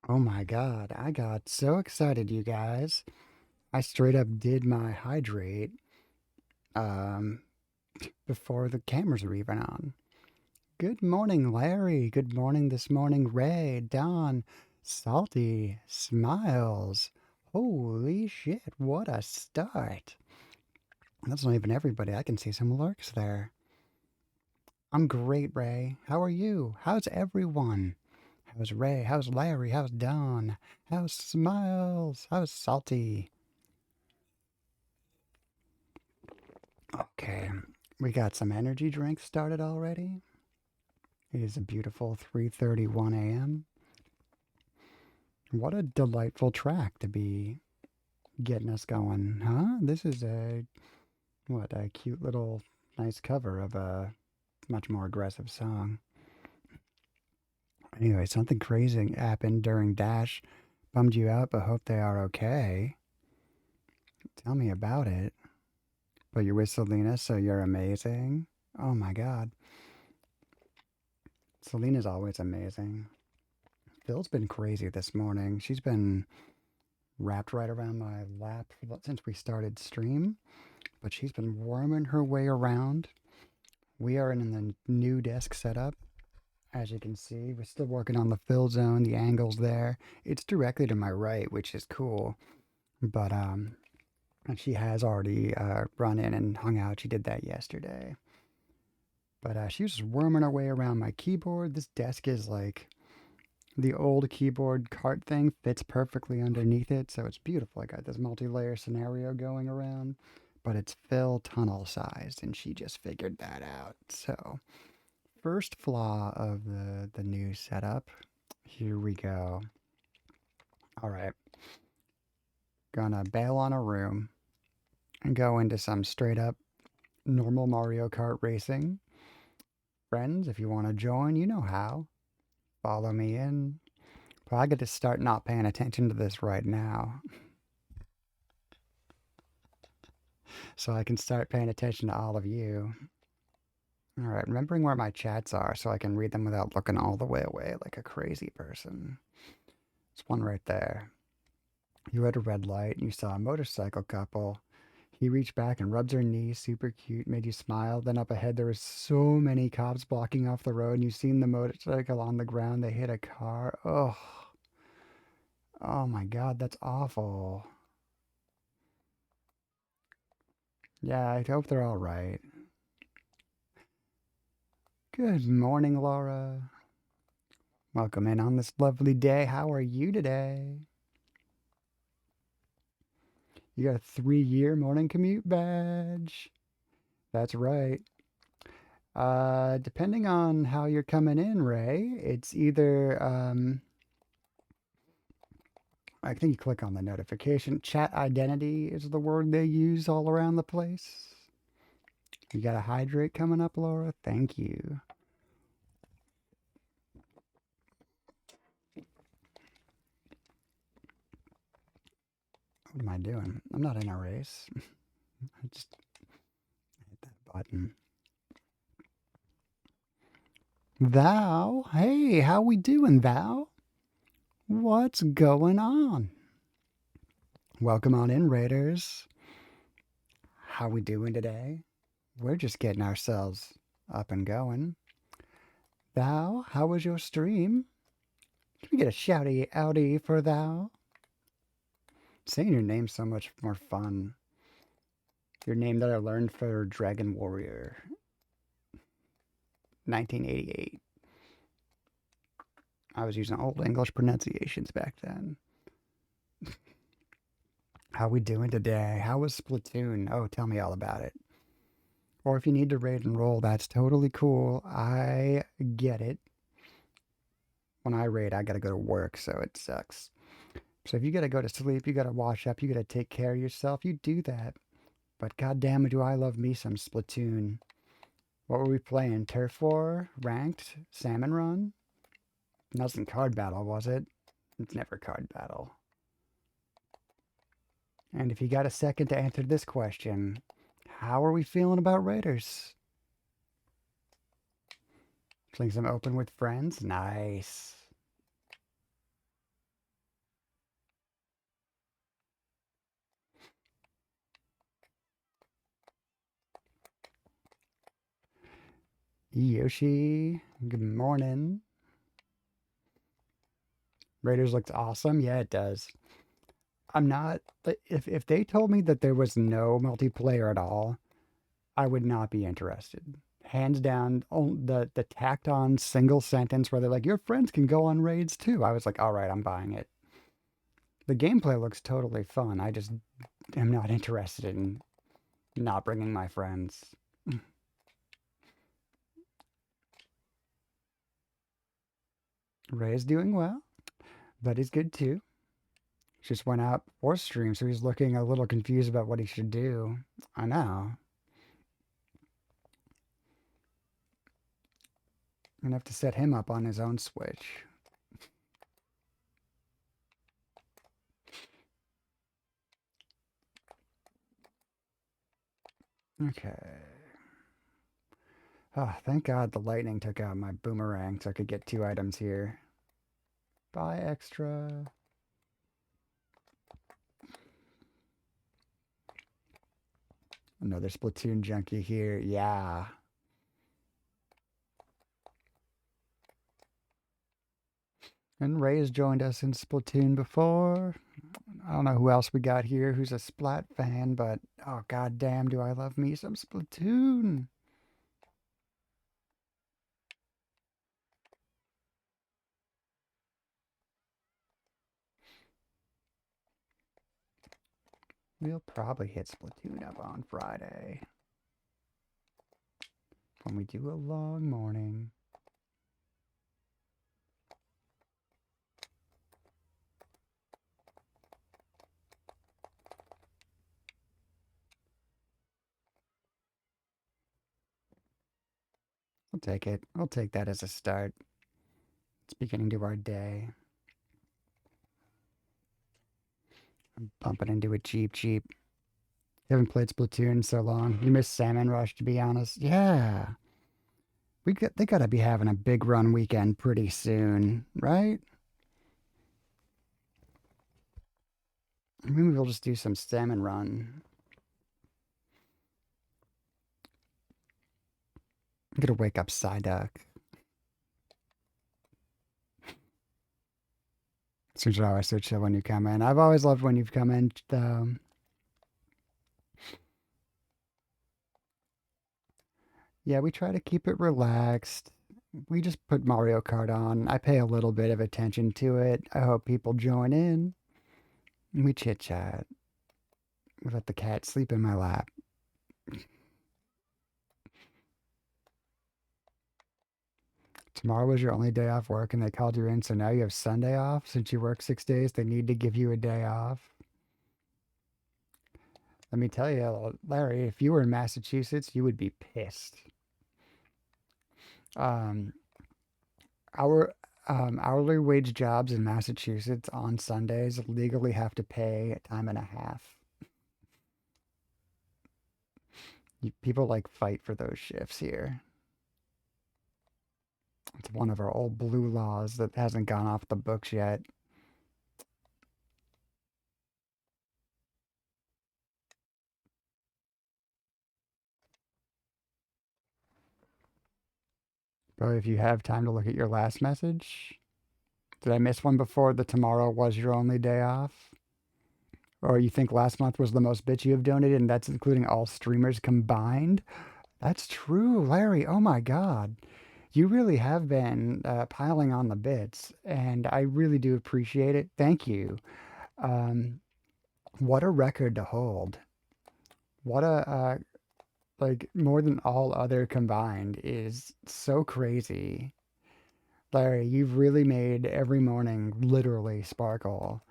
Oh my God, I got so excited, you guys. I straight up did my hydrate um before the cameras were even on. Good morning, Larry. Good morning this morning, Ray, Don, Salty, Smiles. Holy shit, what a start. That's not even everybody. I can see some lurks there. I'm great, Ray. How are you? How's everyone? How's Ray? How's Larry? How's Don? How's Smiles? How's Salty? Okay, we got some energy drinks started already. It is a beautiful 3:31 a.m. What a delightful track to be getting us going, huh? This is a cute little nice cover of a much more aggressive song. Anyway, something crazy happened during Dash. Bummed you out, but hope they are okay. Tell me about it. But you're with Selena, so you're amazing. Oh my god. Selena's always amazing. Phil's been crazy this morning. She's been wrapped right around my lap since we started stream, but she's been worming her way around. We are in the new desk setup. As you can see, we're still working on the fill zone, the angles there. It's directly to my right, which is cool. But and she has already run in and hung out. She did that yesterday. But she was just worming her way around my keyboard. This desk is like the old keyboard cart thing fits perfectly underneath it, so it's beautiful. I got this multi-layer scenario going around, but it's fill tunnel sized, and she just figured that out. So, first flaw of the new setup. Here we go. All right, gonna bail on a room and go into some straight up normal Mario Kart racing. Friends, if you want to join, you know how. Follow me in. Well, I get to start not paying attention to this right now, so I can start paying attention to all of you. All right, remembering where my chats are so I can read them without looking all the way away like a crazy person. There's one right there. You had a red light and you saw a motorcycle couple. He reached back and rubbed her knee, super cute, made you smile. Then up ahead there were so many cops blocking off the road and you seen the motorcycle on the ground. They hit a car. Oh, oh my God, that's awful. Yeah, I hope they're all right. Good morning, Laura. Welcome in on this lovely day. How are you today? You got a 3-year morning commute badge. That's right. Depending on how you're coming in, Ray, it's either I think you click on the notification. Chat identity is the word they use all around the place. You got a hydrate coming up, Laura? Thank you. What am I doing? I'm not in a race. I just hit that button. Thou? Hey, how we doing, Thou? What's going on? Welcome on in, Raiders. How we doing today? We're just getting ourselves up and going. Thou, how was your stream? Can we get a shouty outy for thou? Saying your name's so much more fun. Your name that I learned for Dragon Warrior 1988. I was using old English pronunciations back then. How we doing today? How was Splatoon? Oh, tell me all about it. Or if you need to raid and roll, that's totally cool. I get it. When I raid, I gotta go to work, so it sucks. So if you gotta go to sleep, you gotta wash up, you gotta take care of yourself, you do that. But goddamn, do I love me some Splatoon. What were we playing? Turf War? Ranked? Salmon Run? Nothing card battle, was it? It's never card battle. And if you got a second to answer this question, how are we feeling about Raiders? Playing some open with friends? Nice. Yoshi, good morning. Raiders looks awesome. Yeah, it does. I'm not if they told me that there was no multiplayer at all, I would not be interested. Hands down, the tacked on single sentence where they're like, your friends can go on raids too. I was like, all right, I'm buying it. The gameplay looks totally fun. I just am not interested in not bringing my friends. Ray's doing well. Buddy's good too. Just went out for stream, so he's looking a little confused about what he should do. I know. I'm gonna have to set him up on his own Switch. Okay. Oh, thank God the lightning took out my boomerang so I could get 2 items here. Buy extra. Another Splatoon junkie here. Yeah. And Ray has joined us in Splatoon before. I don't know who else we got here who's a Splat fan, but oh god damn, do I love me some Splatoon. We'll probably hit Splatoon up on Friday when we do a long morning. I'll take it. I'll take that as a start. It's beginning to our day. I'm bumping into a Jeep Jeep. Haven't played Splatoon in so long. You missed Salmon Rush, to be honest. Yeah. They gotta be having a big run weekend pretty soon, right? Maybe we'll just do some salmon run. I'm gonna wake up Psyduck. Since you're always so chill when you come in. I've always loved when you've come in, though. Yeah, we try to keep it relaxed. We just put Mario Kart on. I pay a little bit of attention to it. I hope people join in. We chit chat. We let the cat sleep in my lap. Tomorrow was your only day off work and they called you in, so now you have Sunday off. Since you work 6 days, they need to give you a day off. Let me tell you, Larry, if you were in Massachusetts, you would be pissed. Um, our hourly wage jobs in Massachusetts on Sundays legally have to pay time and a half. People like fight for those shifts here. It's one of our old blue laws that hasn't gone off the books yet. But if you have time to look at your last message, did I miss one before the tomorrow was your only day off? Or you think last month was the most bits you have donated, and that's including all streamers combined? That's true, Larry. Oh my God. You really have been piling on the bits, and I really do appreciate it. Thank you. Um, what a record to hold. What a, like, more than all other combined is so crazy. Larry, you've really made every morning literally sparkle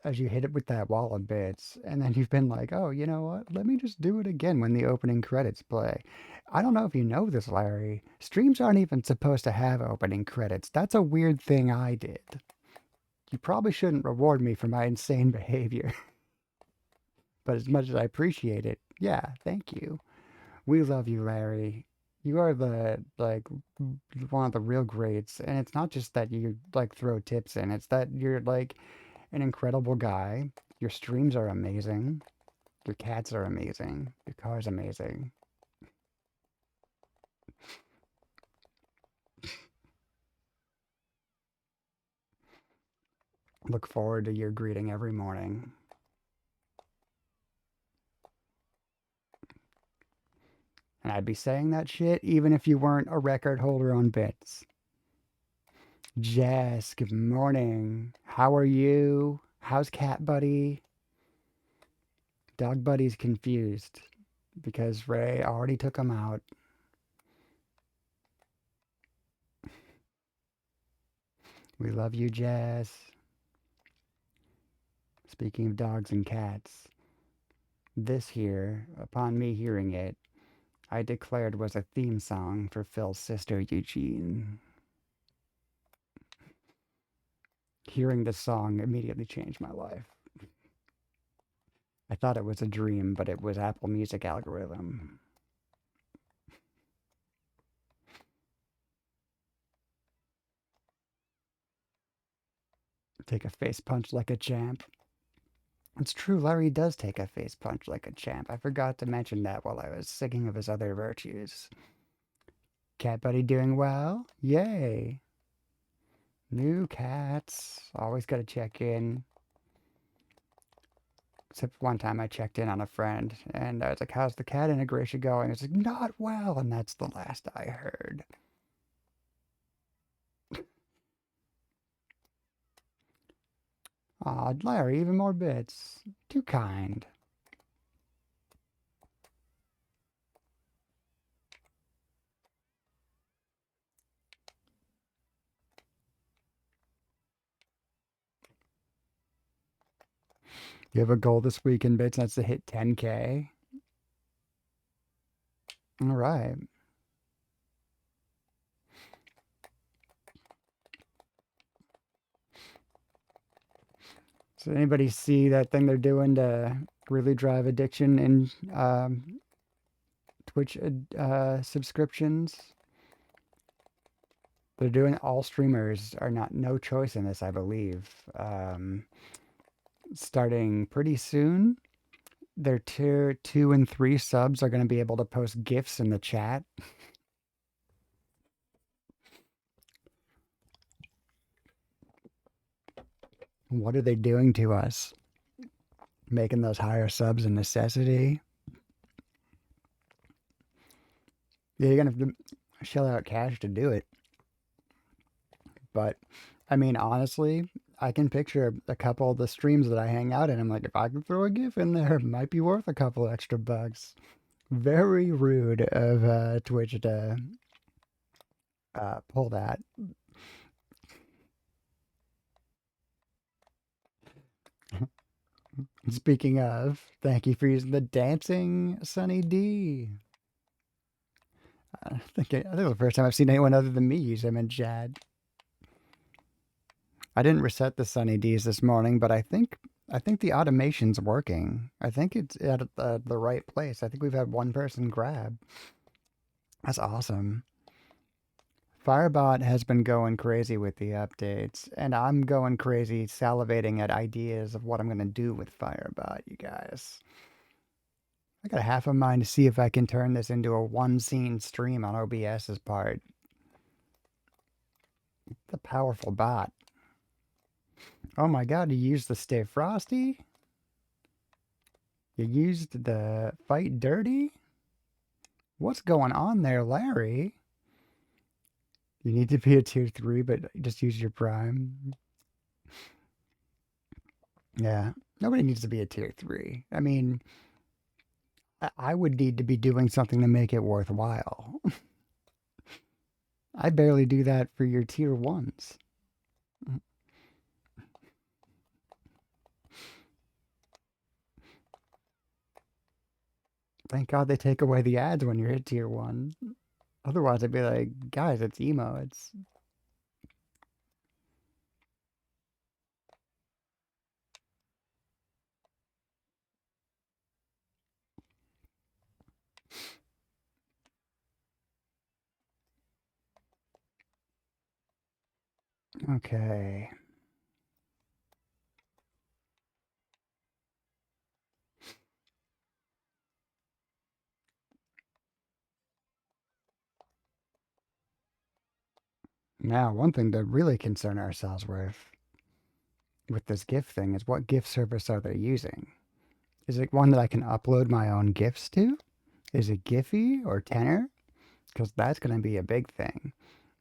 as you hit it with that wall of bits. And then you've been like, oh, you know what? Let me just do it again when the opening credits play. I don't know if you know this, Larry. Streams aren't even supposed to have opening credits. That's a weird thing I did. You probably shouldn't reward me for my insane behavior, but as much as I appreciate it, yeah, thank you. We love you, Larry. You are one of the real greats, and it's not just that you like throw tips in. It's that you're like an incredible guy. Your streams are amazing. Your cats are amazing. Your car's amazing. Look forward to your greeting every morning. And I'd be saying that shit even if you weren't a record holder on bits. Jess, good morning. How are you? How's Cat Buddy? Dog Buddy's confused because Ray already took him out. We love you, Jess. Speaking of dogs and cats, this here, upon me hearing it, I declared was a theme song for Phil's sister Eugene. Hearing this song immediately changed my life. I thought it was a dream, but it was Apple Music algorithm. Take a face punch like a champ. It's true, Larry does take a face punch like a champ. I forgot to mention that while I was singing of his other virtues. Cat Buddy doing well? Yay! New cats. Always gotta check in. Except one time I checked in on a friend and I was like, how's the cat integration going? It's like, not well. And that's the last I heard. Aw, Larry, even more bits. Too kind. You have a goal this week in bits, and that's to hit 10K. All right. So anybody see that thing they're doing to really drive addiction in Twitch subscriptions? They're doing all streamers are not no choice in this, I believe. Starting pretty soon, their tier 2 and 3 subs are going to be able to post GIFs in the chat. What are they doing to us? Making those higher subs a necessity? Yeah, you're going to have to shell out cash to do it. But, I mean, honestly, I can picture a couple of the streams that I hang out in. I'm like, if I could throw a GIF in there, it might be worth a couple extra bucks. Very rude of Twitch to pull that. Speaking of, thank you for using the dancing Sunny D. I think the first time I've seen anyone other than me use him in chat. I didn't reset the Sunny D's this morning, but I think the automation's working. I think it's at the right place. I think we've had one person grab. That's awesome. Firebot has been going crazy with the updates, and I'm going crazy salivating at ideas of what I'm going to do with Firebot, you guys. I got a half a mind to see if I can turn this into a one scene stream on OBS's part. It's a powerful bot. Oh my god, you used the Stay Frosty? You used the Fight Dirty? What's going on there, Larry? You need to be a tier 3, but just use your prime. Yeah, nobody needs to be a tier 3. I mean, I would need to be doing something to make it worthwhile. I barely do that for your tier 1s. Thank God they take away the ads when you're at tier 1. Otherwise, I'd be like, guys, it's emo. It's okay. Now, one thing to really concern ourselves with with this GIF thing is what GIF service are they using? Is it one that I can upload my own GIFs to? Is it Giphy or Tenor? Because that's going to be a big thing.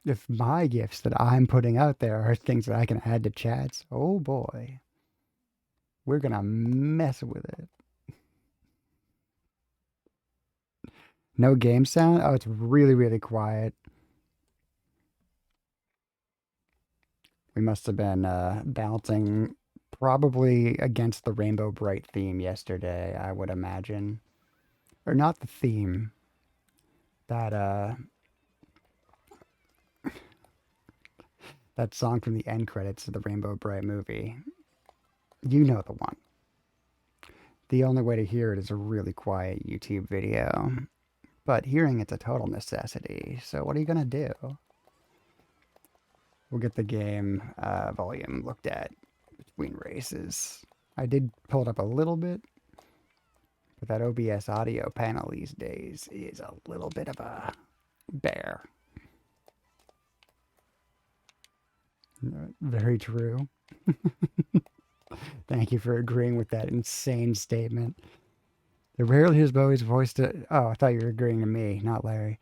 If my GIFs that I'm putting out there are things that I can add to chats, oh boy, we're going to mess with it. No game sound? Oh, it's really, really quiet. We must have been bouncing probably against the Rainbow Bright theme yesterday, I would imagine. Or not the theme. That song from the end credits of the Rainbow Bright movie. You know the one. The only way to hear it is a really quiet YouTube video. But hearing it's a total necessity. So what are you gonna do? We'll get the game volume looked at between races. I did pull it up a little bit, but that OBS audio panel these days is a little bit of a bear. Very true. Thank you for agreeing with that insane statement. There rarely is Bowie's voice to. Oh, I thought you were agreeing to me, not Larry.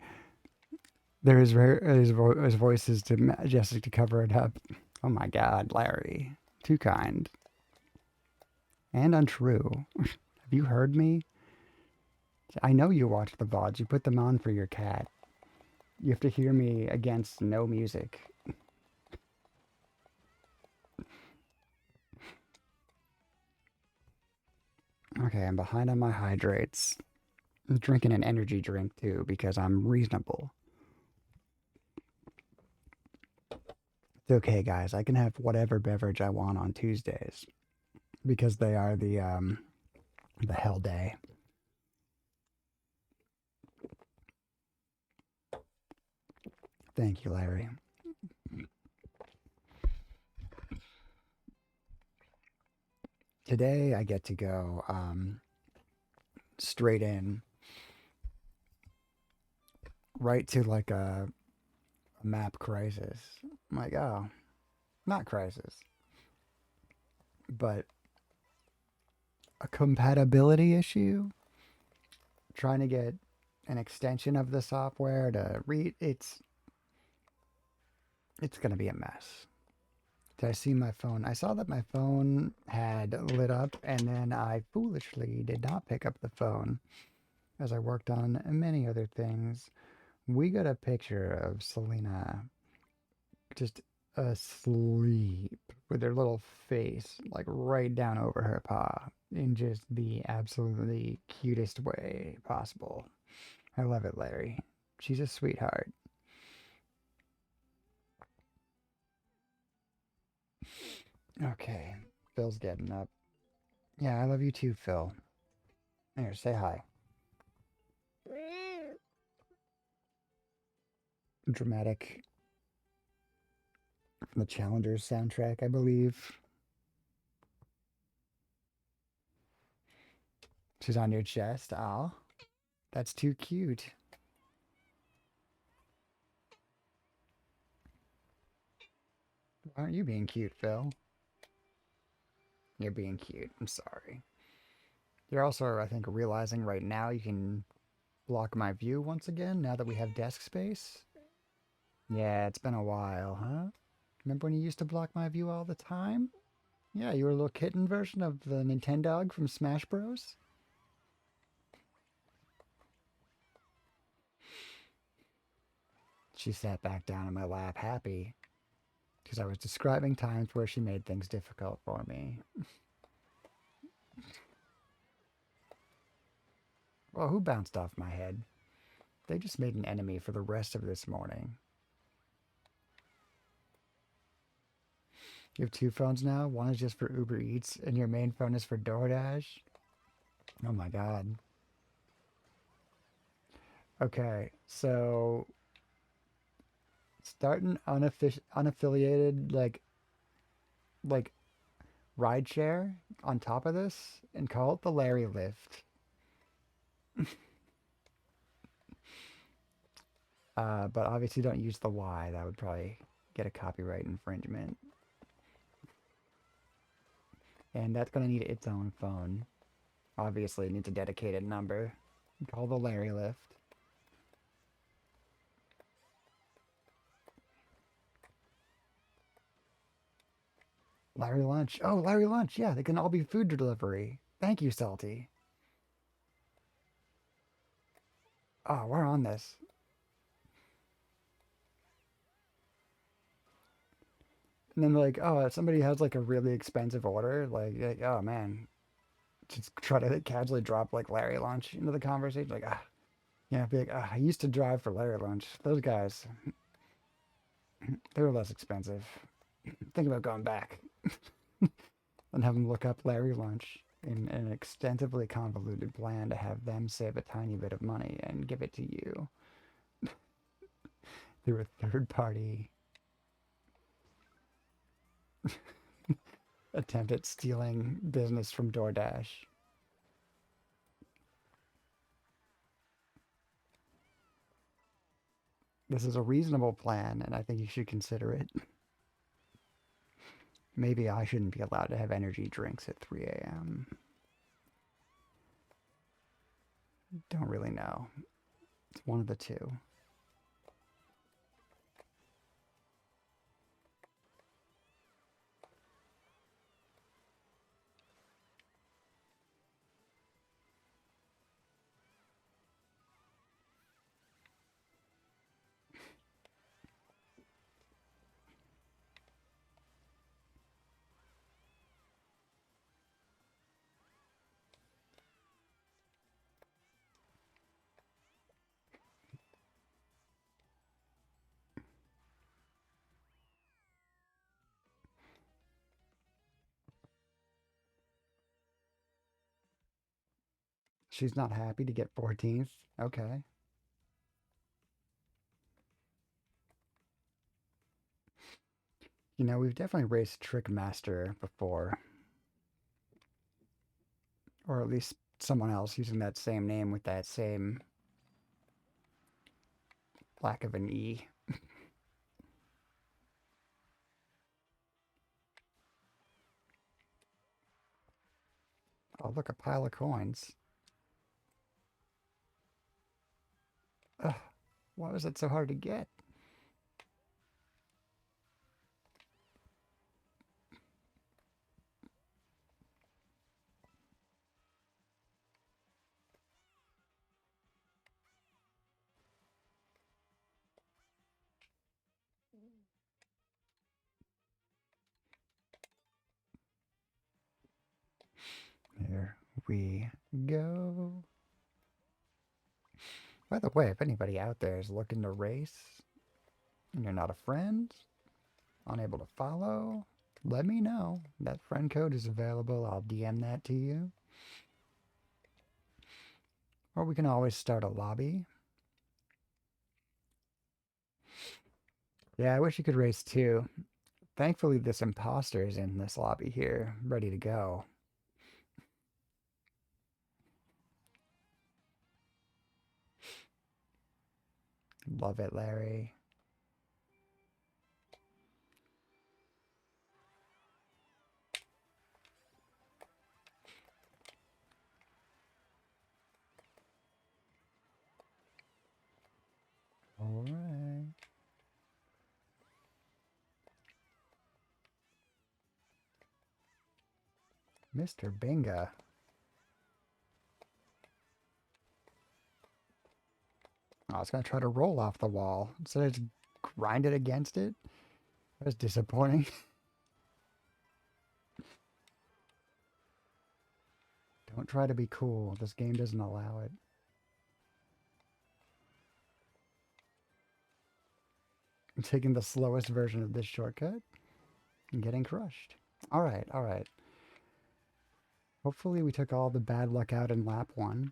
There is his voices to Majestic to cover it up. Oh my God, Larry, too kind and untrue. Have you heard me? I know you watch the VODs. You put them on for your cat. You have to hear me against no music. Okay, I'm behind on my hydrates. I'm drinking an energy drink too because I'm reasonable. It's okay, guys. I can have whatever beverage I want on Tuesdays because they are the hell day. Thank you, Larry. Today I get to go straight in, right to like a map crisis. I'm like, oh, not crisis, but a compatibility issue. Trying to get an extension of the software to read it's gonna be a mess. Did I see my phone? I saw that my phone had lit up, and then I foolishly did not pick up the phone as I worked on many other things. We got a picture of Selena just asleep with her little face like right down over her paw in just the absolutely cutest way possible. I love it, Larry. She's a sweetheart. Okay, Phil's getting up. Yeah, I love you too, Phil. Here, say hi. Dramatic from the Challengers soundtrack, I believe. She's on your chest. Aw, that's too cute. Why aren't you being cute, Phil? You're being cute. I'm sorry. You're also, I think, realizing right now you can block my view once again now that we have desk space. Yeah, it's been a while, huh? Remember when you used to block my view all the time? Yeah, you were a little kitten version of the Nintendog from Smash Bros. She sat back down in my lap, happy, because I was describing times where she made things difficult for me. Well, who bounced off my head? They just made an enemy for the rest of this morning. You have two phones now? One is just for Uber Eats, and your main phone is for DoorDash? Oh my god. Okay, so start an unaffiliated like rideshare on top of this and call it the Larry Lift. But obviously don't use the Y. That would probably get a copyright infringement. And that's going to need its own phone. Obviously, it needs a dedicated number. Call the Larry Lift. Larry Lunch. Oh, Larry Lunch. Yeah, they can all be food delivery. Thank you, Salty. Oh, we're on this. And then like, oh, if somebody has like a really expensive order, like oh man, just try to casually drop like Larry Lunch into the conversation. Like, yeah, be like, I used to drive for Larry Lunch. Those guys, they were less expensive. Think about going back and have them look up Larry Lunch in an extensively convoluted plan to have them save a tiny bit of money and give it to you through a third party attempt at stealing business from DoorDash. This is a reasonable plan, and I think you should consider it. Maybe I shouldn't be allowed to have energy drinks at 3 a.m. Don't really know. It's one of the two. She's not happy to get 14th. Okay. You know, we've definitely raced Trickmaster before. Or at least someone else using that same name with that same lack of an E. Oh, look, a pile of coins. Ugh, why was it so hard to get? Here we go. By the way, if anybody out there is looking to race and you're not a friend, unable to follow, let me know. That friend code is available. I'll DM that to you. Or we can always start a lobby. Yeah, I wish you could race too. Thankfully, this imposter is in this lobby here, ready to go. Love it, Larry. All right. Mr. Binga. I was going to try to roll off the wall instead of just grind it against it. That was disappointing. Don't try to be cool. This game doesn't allow it. I'm taking the slowest version of this shortcut and getting crushed. All right, all right. Hopefully we took all the bad luck out in lap 1.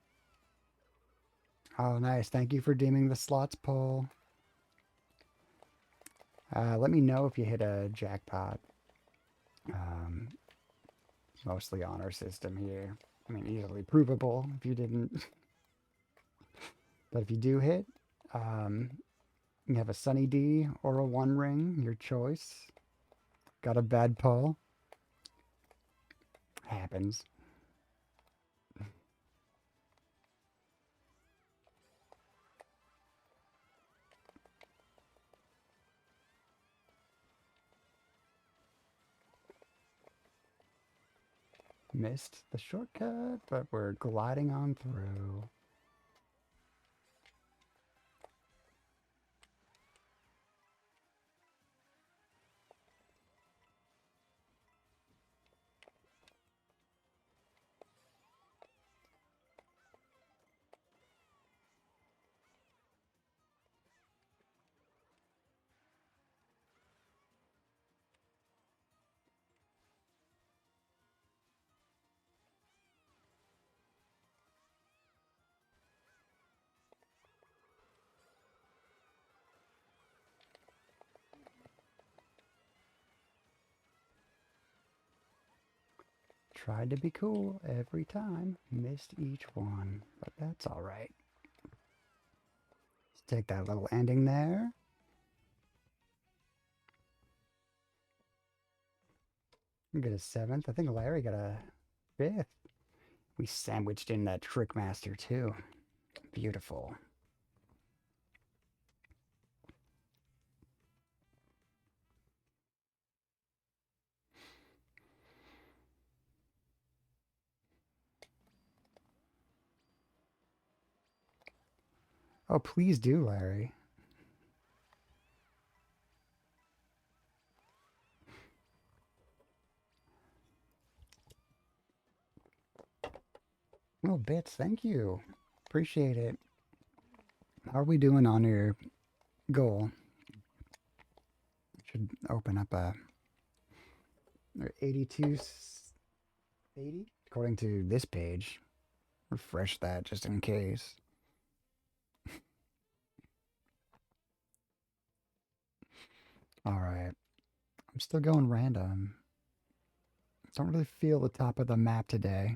Oh, nice. Thank you for deeming the slots poll. Let me know if you hit a jackpot. Mostly honor system here. I mean, easily provable if you didn't. But if you do hit, you have a Sunny D or a One Ring, your choice. Got a bad pull. happens. Missed the shortcut, but we're gliding on through. Tried to be cool every time. Missed each one, but that's alright. Let's take that little ending there. We get a 7th. I think Larry got a 5th. We sandwiched in that Trickmaster too. Beautiful. Oh, please do, Larry. Oh, bits, thank you. Appreciate it. How are we doing on your goal? Should open up a 8280 according to this page. Refresh that just in case. All right. I'm still going random. Don't really feel the top of the map today.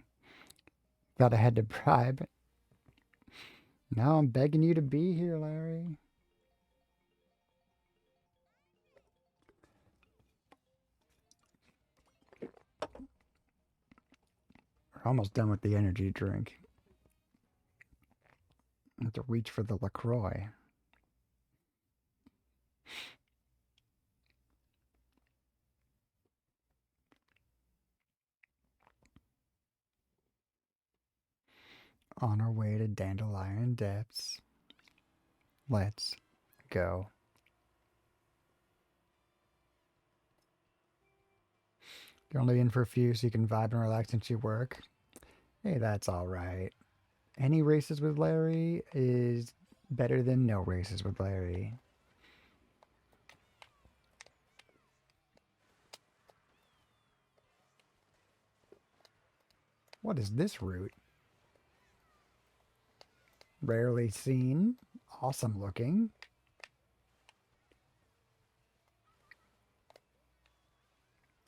Thought I had to bribe. Now I'm begging you to be here, Larry. We're almost done with the energy drink. I have to reach for the LaCroix. On our way to Dandelion Depths. Let's go. You're only in for a few so you can vibe and relax since you work. Hey, that's alright. Any races with Larry is better than no races with Larry. What is this route? Rarely seen. Awesome looking.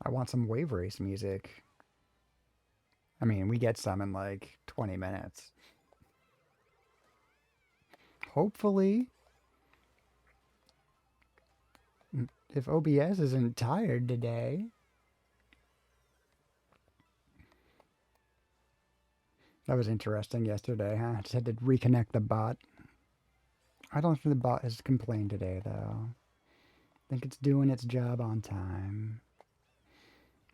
I want some wave race music. I mean, we get some in like 20 minutes. Hopefully. If OBS isn't tired today. That was interesting yesterday, huh? I just had to reconnect the bot. I don't think the bot has complained today, though. I think it's doing its job on time.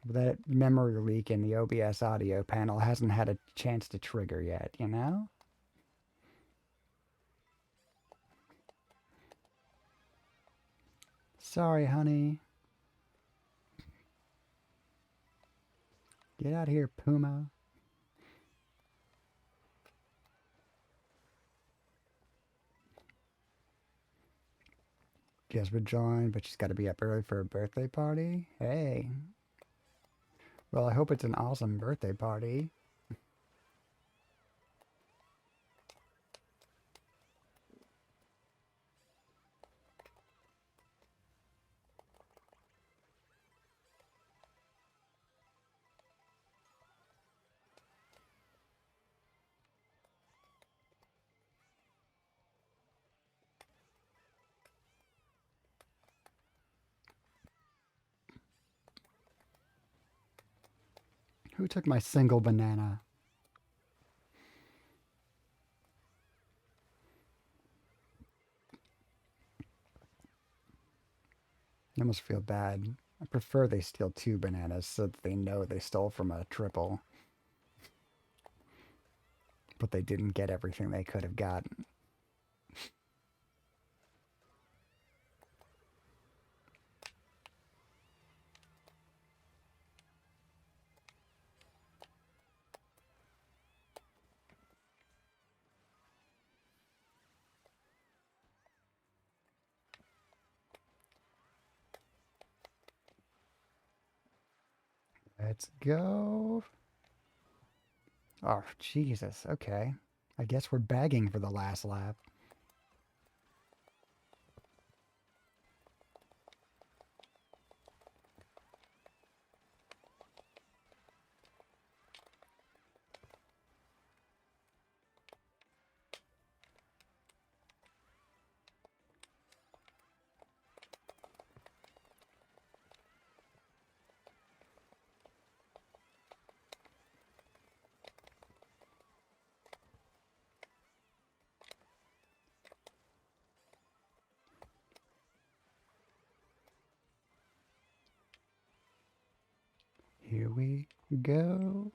That memory leak in the OBS audio panel hasn't had a chance to trigger yet, you know? Sorry, honey. Get out of here, Puma. Jess would join, but she's got to be up early for a birthday party. Hey. Well, I hope it's an awesome birthday party. Who took my single banana? I almost feel bad. I prefer they steal two bananas so that they know they stole from a triple, but they didn't get everything they could have gotten. Let's go. Oh, Jesus. Okay. I guess we're bagging for the last lap. Here we go.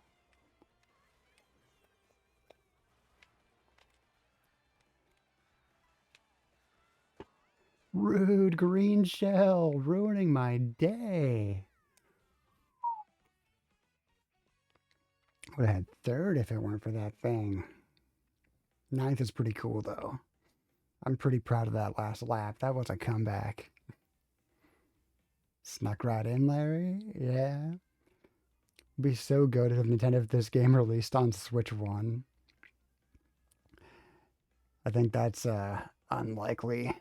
Rude green shell, ruining my day. Would have had third if it weren't for that thing. Ninth is pretty cool, though. I'm pretty proud of that last lap. That was a comeback. Snuck right in, Larry. Yeah. It'd be so good if Nintendo if this game released on Switch 1. I think that's unlikely.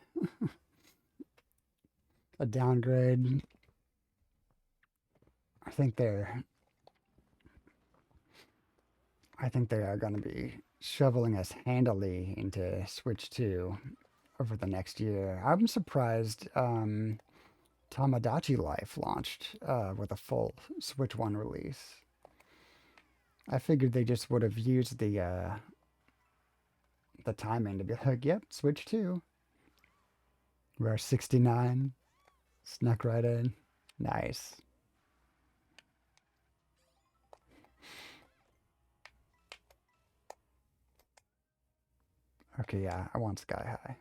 A downgrade. I think they're I think they are going to be shoveling us handily into Switch 2 over the next year. I'm surprised Tamagotchi Life launched with a full Switch 1 release. I figured they just would have used the timing to be like, yep, Switch 2. We're 69. Snuck right in. Nice. Okay, yeah, I want Sky High.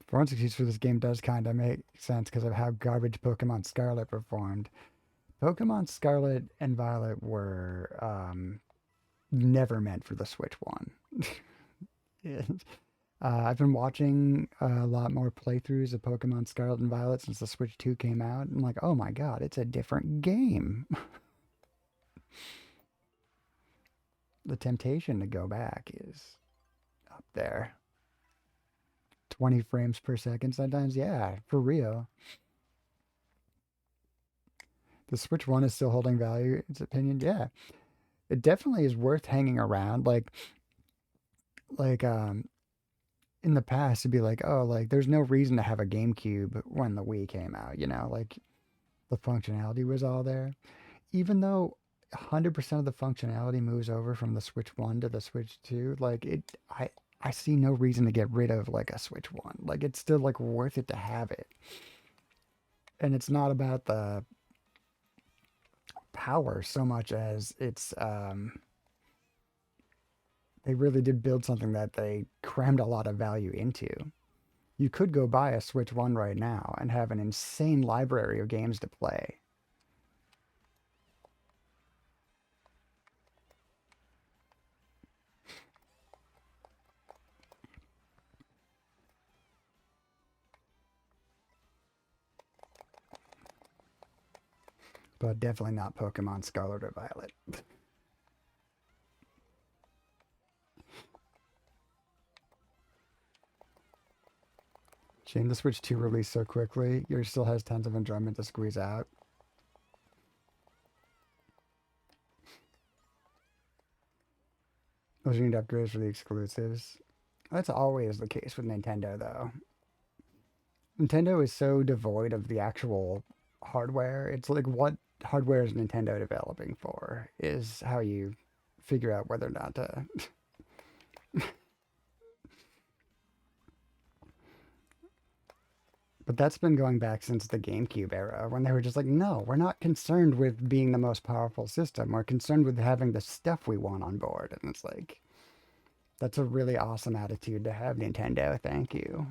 Performance excuse for this game does kind of make sense because of how garbage Pokemon Scarlet performed. Pokemon Scarlet and Violet were never meant for the Switch 1. Yeah. I've been watching a lot more playthroughs of Pokemon Scarlet and Violet since the Switch 2 came out. I'm like, oh my god, it's a different game. The temptation to go back is up there. 20 frames per second sometimes, yeah, for real. The Switch 1 is still holding value, in its opinion. Yeah, it definitely is worth hanging around. Like in the past, it'd be like, oh, like there's no reason to have a GameCube when the Wii came out, like the functionality was all there. Even though 100% of the functionality moves over from the Switch 1 to the Switch 2, like I see no reason to get rid of like a Switch 1. Like it's still like worth it to have it. And it's not about the power so much as it's they really did build something that they crammed a lot of value into. You could go buy a Switch 1 right now and have an insane library of games to play. But definitely not Pokemon Scarlet or Violet. Shame the Switch 2 released so quickly. Yours still has tons of enjoyment to squeeze out. Those you need upgrades for the exclusives. That's always the case with Nintendo, though. Nintendo is so devoid of the actual hardware. It's like what hardware is Nintendo developing for is how you figure out whether or not to. But that's been going back since the GameCube era when they were just like, no, we're not concerned with being the most powerful system. We're concerned with having the stuff we want on board. And it's like, that's a really awesome attitude to have, Nintendo. Thank you.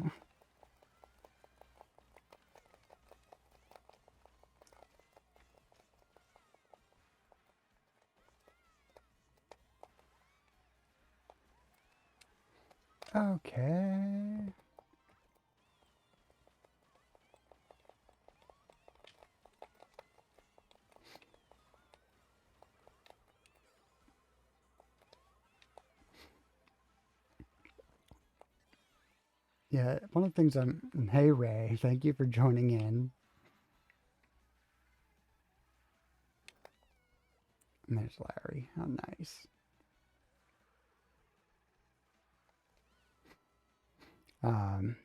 Okay. Yeah, one of the things Hey Ray, thank you for joining in. And there's Larry. How nice. Um,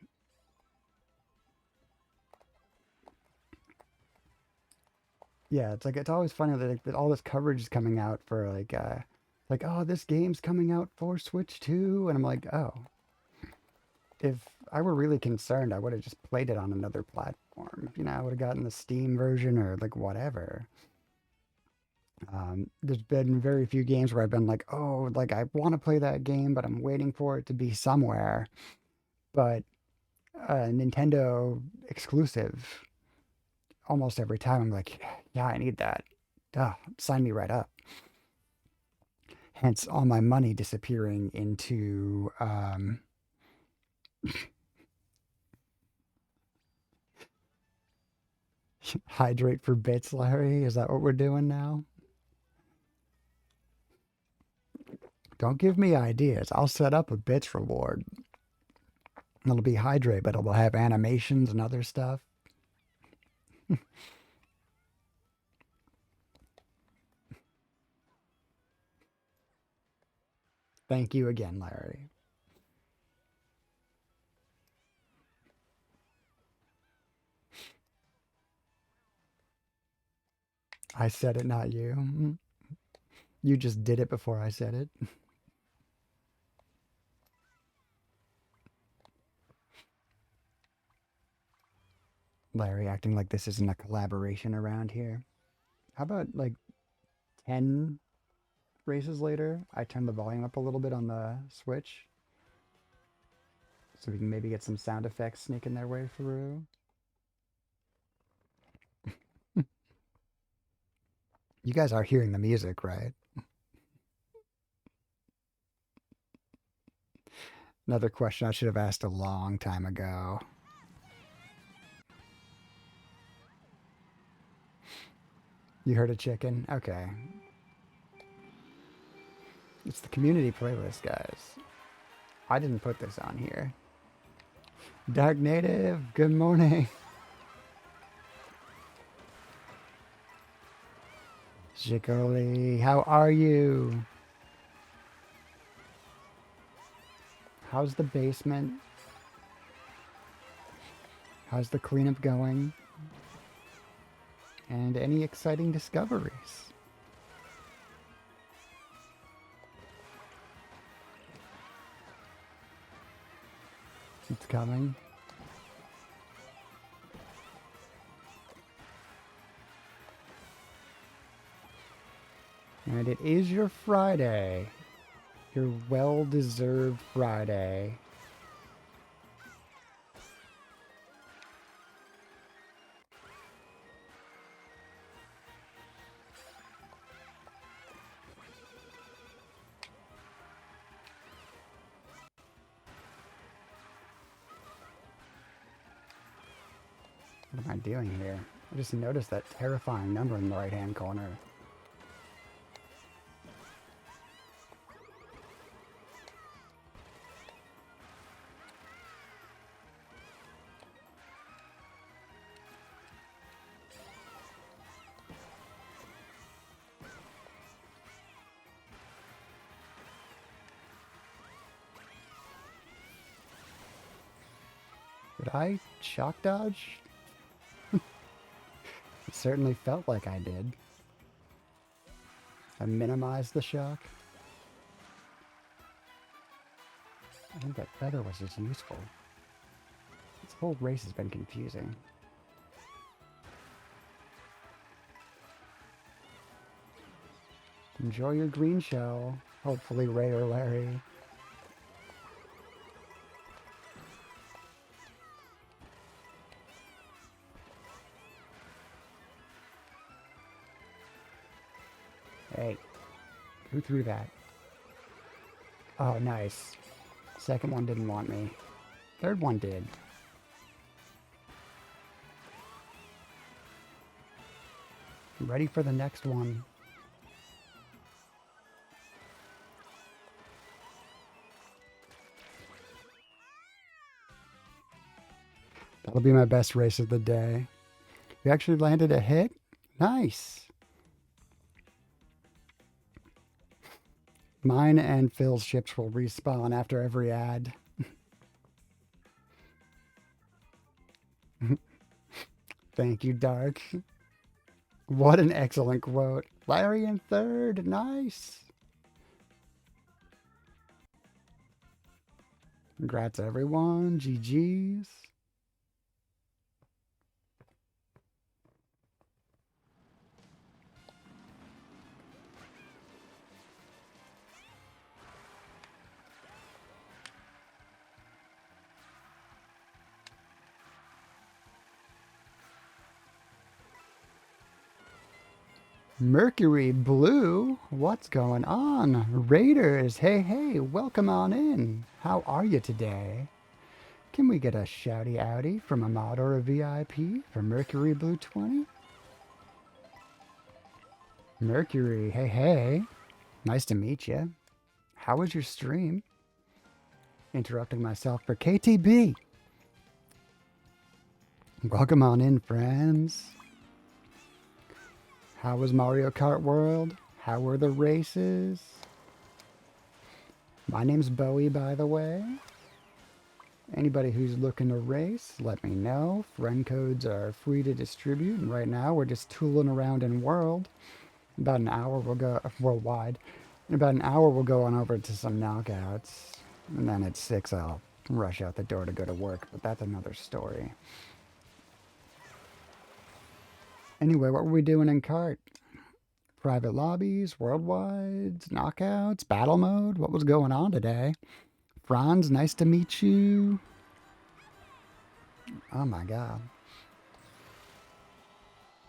yeah, it's like it's always funny that, like, that all this coverage is coming out for like, oh, this game's coming out for Switch 2, and I'm like, oh, if I were really concerned, I would have just played it on another platform. I would have gotten the Steam version or like whatever. There's been very few games where I've been like, oh, like I want to play that game, but I'm waiting for it to be somewhere. But Nintendo exclusive, almost every time I'm like, yeah, I need that. Duh, sign me right up. Hence all my money disappearing into hydrate for bits, Larry. Is that what we're doing now? Don't give me ideas. I'll set up a bits reward. It'll be hydrate, but it'll have animations and other stuff. Thank you again, Larry. I said it, not you. You just did it before I said it. Larry acting like this isn't a collaboration around here. How about like 10 races later, I turn the volume up a little bit on the Switch so we can maybe get some sound effects sneaking their way through. You guys are hearing the music, right? Another question I should have asked a long time ago. You heard a chicken? Okay. It's the community playlist, guys. I didn't put this on here. Dark Native, good morning. Shikoli, how are you? How's the basement? How's the cleanup going? And any exciting discoveries? It's coming. And it is your Friday. Your well-deserved Friday. What am I doing here? I just noticed that terrifying number in the right-hand corner. Did I shock dodge? certainly felt like I did. I minimized the shock. I think that feather was just useful. This whole race has been confusing. Enjoy your green shell. Hopefully Ray or Larry. Hey, who threw that? Oh, nice. Second one didn't want me. Third one did. Ready for the next one. That'll be my best race of the day. You actually landed a hit? Nice. Mine and Phil's ships will respawn after every ad. Thank you, Dark. What an excellent quote. Larry in third. Nice. Congrats, everyone. GG's. Mercury Blue, what's going on? Raiders, hey, welcome on in. How are you today? Can we get a shouty outy from a mod or a VIP for Mercury Blue 20? Mercury, hey. Nice to meet you. How was your stream? Interrupting myself for KTB. Welcome on in, friends. How was Mario Kart World? How were the races? My name's Bowie, by the way. Anybody who's looking to race, let me know. Friend codes are free to distribute, and right now we're just tooling around in World. About an hour we'll go worldwide. In about an hour we'll go on over to some knockouts, and then at 6 I'll rush out the door to go to work, but that's another story. Anyway, what were we doing in Kart? Private lobbies, worldwide, knockouts, battle mode? What was going on today? Franz, nice to meet you. Oh my god.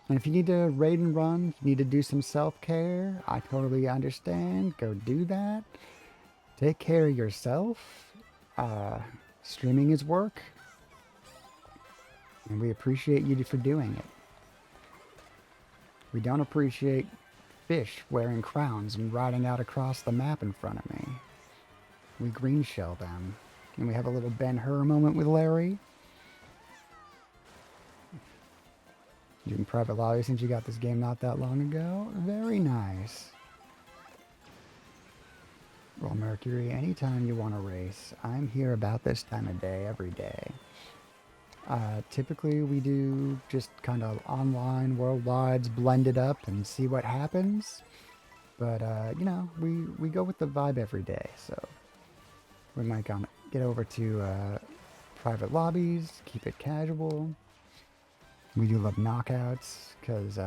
And if you need to raid and run, you need to do some self-care, I totally understand. Go do that. Take care of yourself. Streaming is work. And we appreciate you for doing it. We don't appreciate fish wearing crowns and riding out across the map in front of me. We green shell them. And we have a little Ben-Hur moment with Larry. You in private lobby since you got this game not that long ago? Very nice. Well, Mercury, anytime you want to race, I'm here about this time of day, every day. Typically we do just kind of online, worldwides, blend it up and see what happens. But, you know, we go with the vibe every day, so we might get over to private lobbies, keep it casual. We do love knockouts, because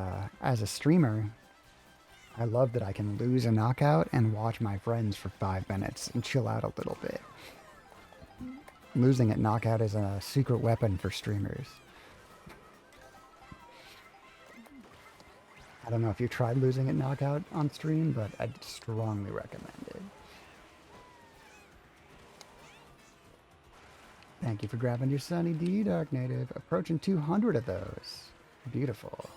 as a streamer, I love that I can lose a knockout and watch my friends for 5 minutes and chill out a little bit. Losing at knockout is a secret weapon for streamers. I don't know if you tried losing at knockout on stream, but I'd strongly recommend it. Thank you for grabbing your Sunny D, Dark Native. Approaching 200 of those. Beautiful.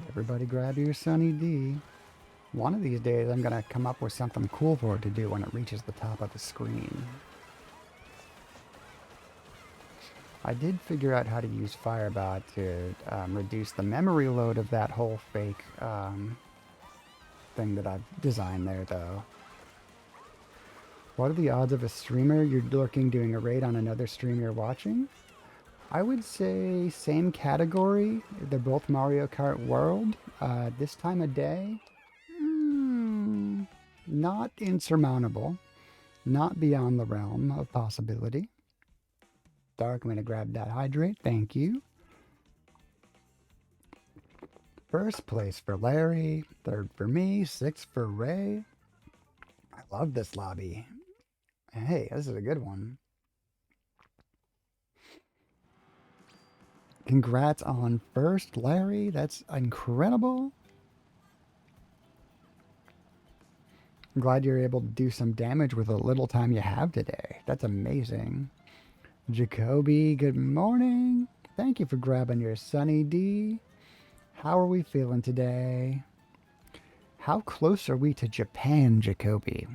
Everybody grab your Sunny D. One of these days I'm going to come up with something cool for it to do when it reaches the top of the screen. I did figure out how to use Firebot to reduce the memory load of that whole fake thing that I've designed there, though. What are the odds of a streamer you're lurking doing a raid on another stream you're watching? I would say same category. They're both Mario Kart World. This time of day, not insurmountable. Not beyond the realm of possibility. Dark, I'm going to grab that hydrate. Thank you. First place for Larry. Third for me. Sixth for Ray. I love this lobby. Hey, this is a good one. Congrats on first, Larry. That's incredible. I'm glad you're able to do some damage with the little time you have today. That's amazing. Jacoby, good morning. Thank you for grabbing your Sunny D. How are we feeling today? How close are we to Japan, Jacoby?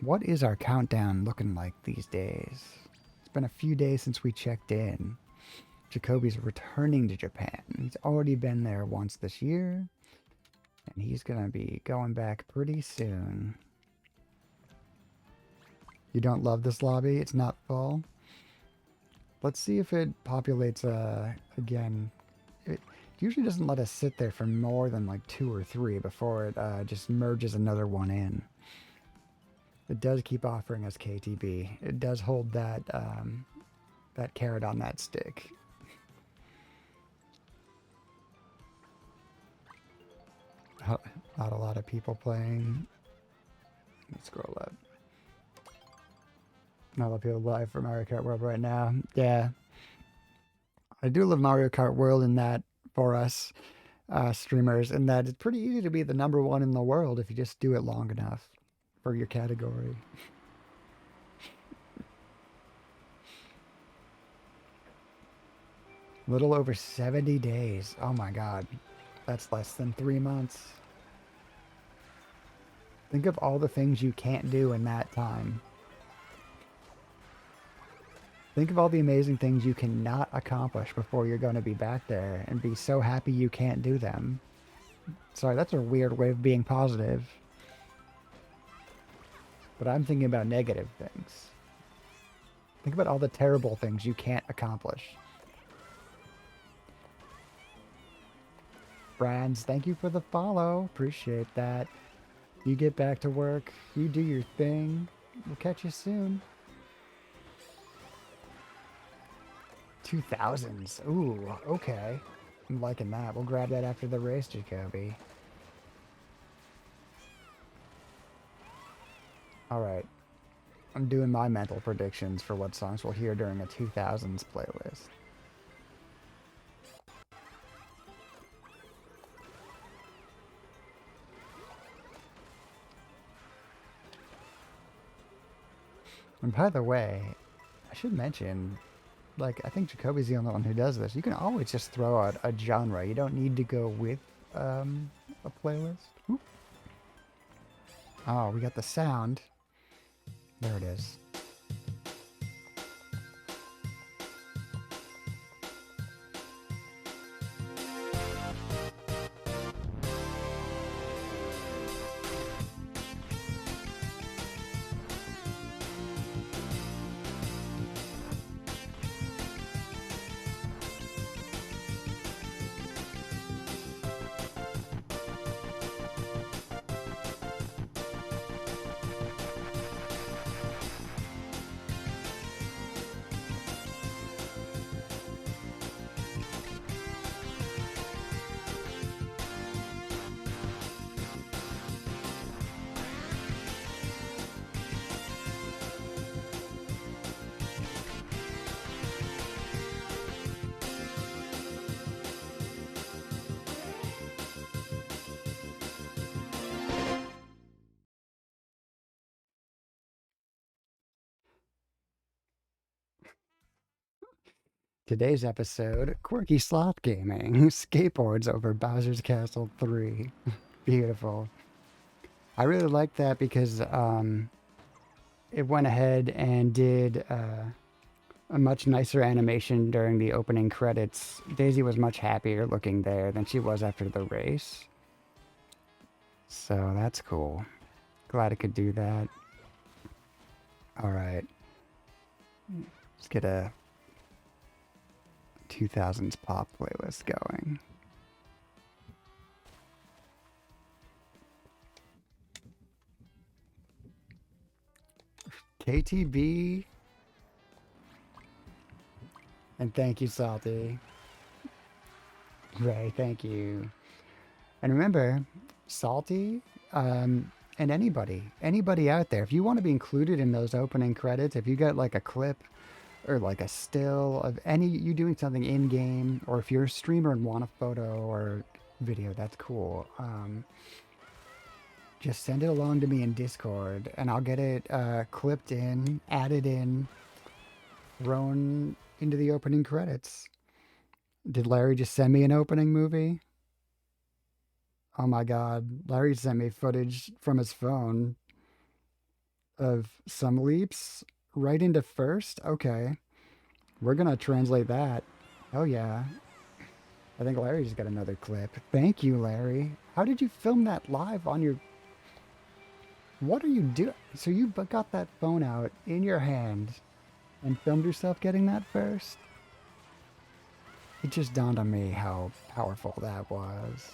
What is our countdown looking like these days? It's been a few days since we checked in. Jacoby's returning to Japan. He's already been there once this year, and he's going to be going back pretty soon. You don't love this lobby? It's not full? Let's see if it populates again. It usually doesn't let us sit there for more than like 2 or 3 before it just merges another one in. It does keep offering us KTB. It does hold that that carrot on that stick. Not a lot of people playing. Let's scroll up. Not a lot of people live for Mario Kart World right now. Yeah. I do love Mario Kart World in that for us streamers, in that it's pretty easy to be the #1 in the world if you just do it long enough for your category. Little over 70 days. Oh my god. That's less than 3 months. Think of all the things you can't do in that time. Think of all the amazing things you cannot accomplish before you're going to be back there and be so happy you can't do them. Sorry, that's a weird way of being positive. But I'm thinking about negative things. Think about all the terrible things you can't accomplish. Brands, thank you for the follow. Appreciate that. You get back to work. You do your thing. We'll catch you soon. 2000s. Ooh, okay. I'm liking that. We'll grab that after the race, Jacoby. Alright. I'm doing my mental predictions for what songs we'll hear during a 2000s playlist. And by the way, I should mention, like, I think Jacoby's the only one who does this. You can always just throw out a genre. You don't need to go with a playlist. Oop. Oh, we got the sound. There it is. Today's episode, Quirky Sloth Gaming, skateboards over Bowser's Castle 3. Beautiful. I really like that because it went ahead and did A much nicer animation during the opening credits. Daisy was much happier looking there than she was after the race. So that's cool. Glad I could do that. All right, let's get a 2000s pop playlist going. KTB. And thank you, Salty. Ray, thank you. And remember, Salty, and anybody out there, if you want to be included in those opening credits, if you got like a clip or like a still of any you doing something in game, or if you're a streamer and want a photo or video, that's cool. Just send it along to me in Discord, and I'll get it clipped in, added in, thrown into the opening credits. Did Larry just send me an opening movie? Oh my god, Larry sent me footage from his phone of some leaps right into first. Okay, we're gonna translate that. Oh yeah, I think Larry's got another clip. Thank you, Larry. How did you film that live on your... What are you doing? So you got that phone out in your hand and filmed yourself getting that first? It just dawned on me how powerful that was.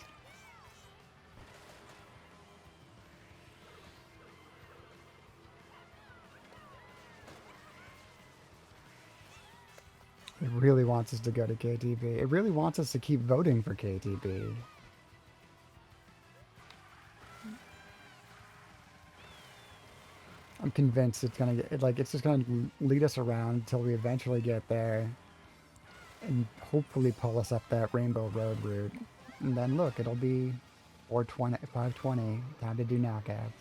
It really wants us to go to KTB. It really wants us to keep voting for KTB. I'm convinced it's gonna get, like, it's just gonna lead us around until we eventually get there and hopefully pull us up that Rainbow Road route. And then look, it'll be 420, 520, time to do knockouts.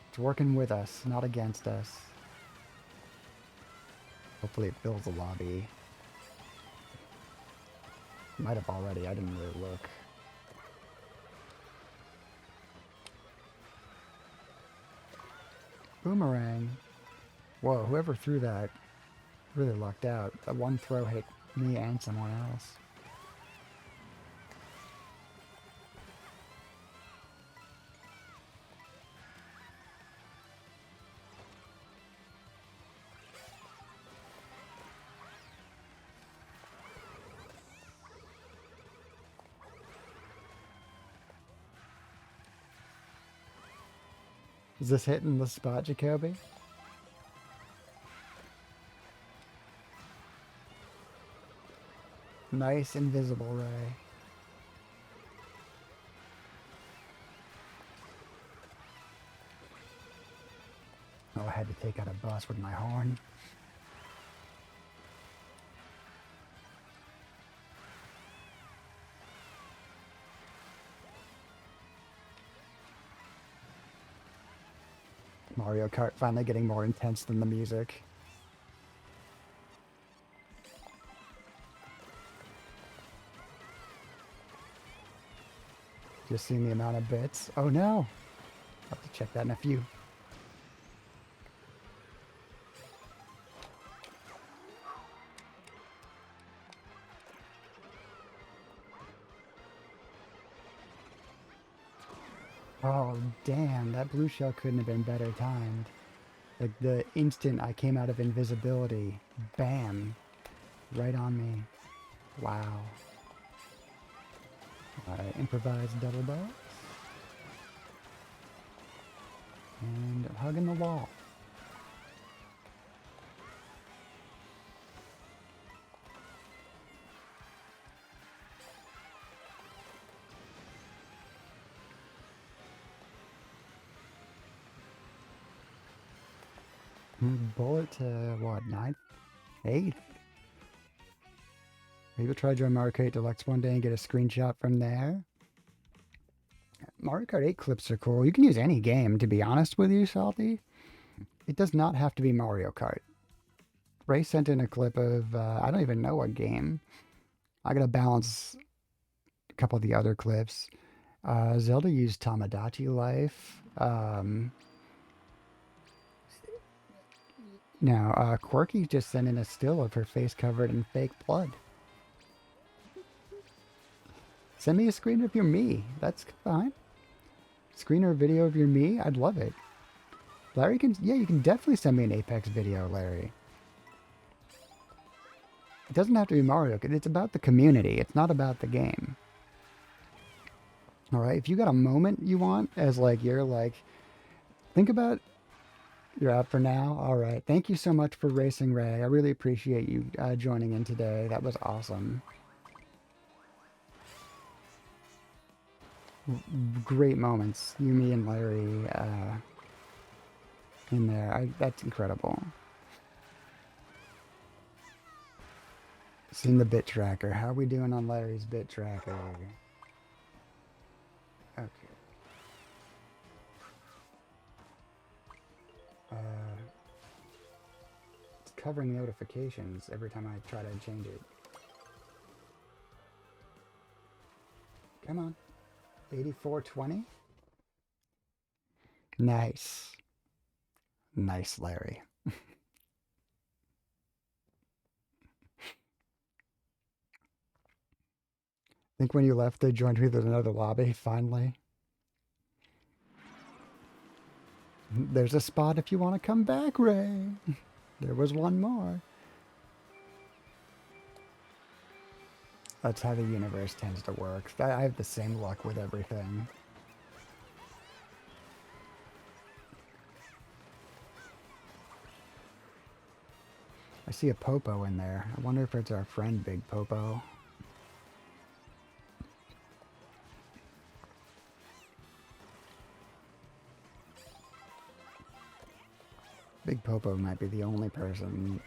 It's working with us, not against us. Hopefully it fills the lobby. Might have already, I didn't really look. Boomerang. Whoa, whoever threw that really lucked out. That one throw hit me and someone else. Is this hitting the spot, Jacoby? Nice invisible ray. Oh, I had to take out a bus with my horn. Mario Kart finally getting more intense than the music. Just seeing the amount of bits. Oh no! I'll have to check that in a few. Oh damn, that blue shell couldn't have been better timed. Like the instant I came out of invisibility, bam, right on me. Wow. Alright, improvised double box. And hugging the wall. Bullet to what, 9th? 8th? Maybe we'll try to join Mario Kart Deluxe one day and get a screenshot from there. Mario Kart 8 clips are cool. You can use any game, to be honest with you, Salty. It does not have to be Mario Kart. Ray sent in a clip of, I don't even know what game. I gotta balance a couple of the other clips. Zelda used Tamagotchi Life. Now, Quirky just sent in a still of her face covered in fake blood. Send me a screen of your me. That's fine. Screen or video of your me? I'd love it. Larry can, yeah, you can definitely send me an Apex video, Larry. It doesn't have to be Mario. It's about the community. It's not about the game. All right. If you got a moment you want as like, you're like, think about, you're out for now. All right. Thank you so much for Racing Ray. I really appreciate you joining in today. That was awesome. Great moments. You, me, and Larry in there. That's incredible. Seen the bit tracker. How are we doing on Larry's bit tracker? Okay. It's covering notifications every time I try to change it. Come on. 8420? Nice. Nice, Larry. Think when you left, they joined me with another lobby, finally. There's a spot if you want to come back, Ray. There was one more. That's how the universe tends to work. I have the same luck with everything. I see a Popo in there. I wonder if it's our friend Big Popo. Big Popo might be the only person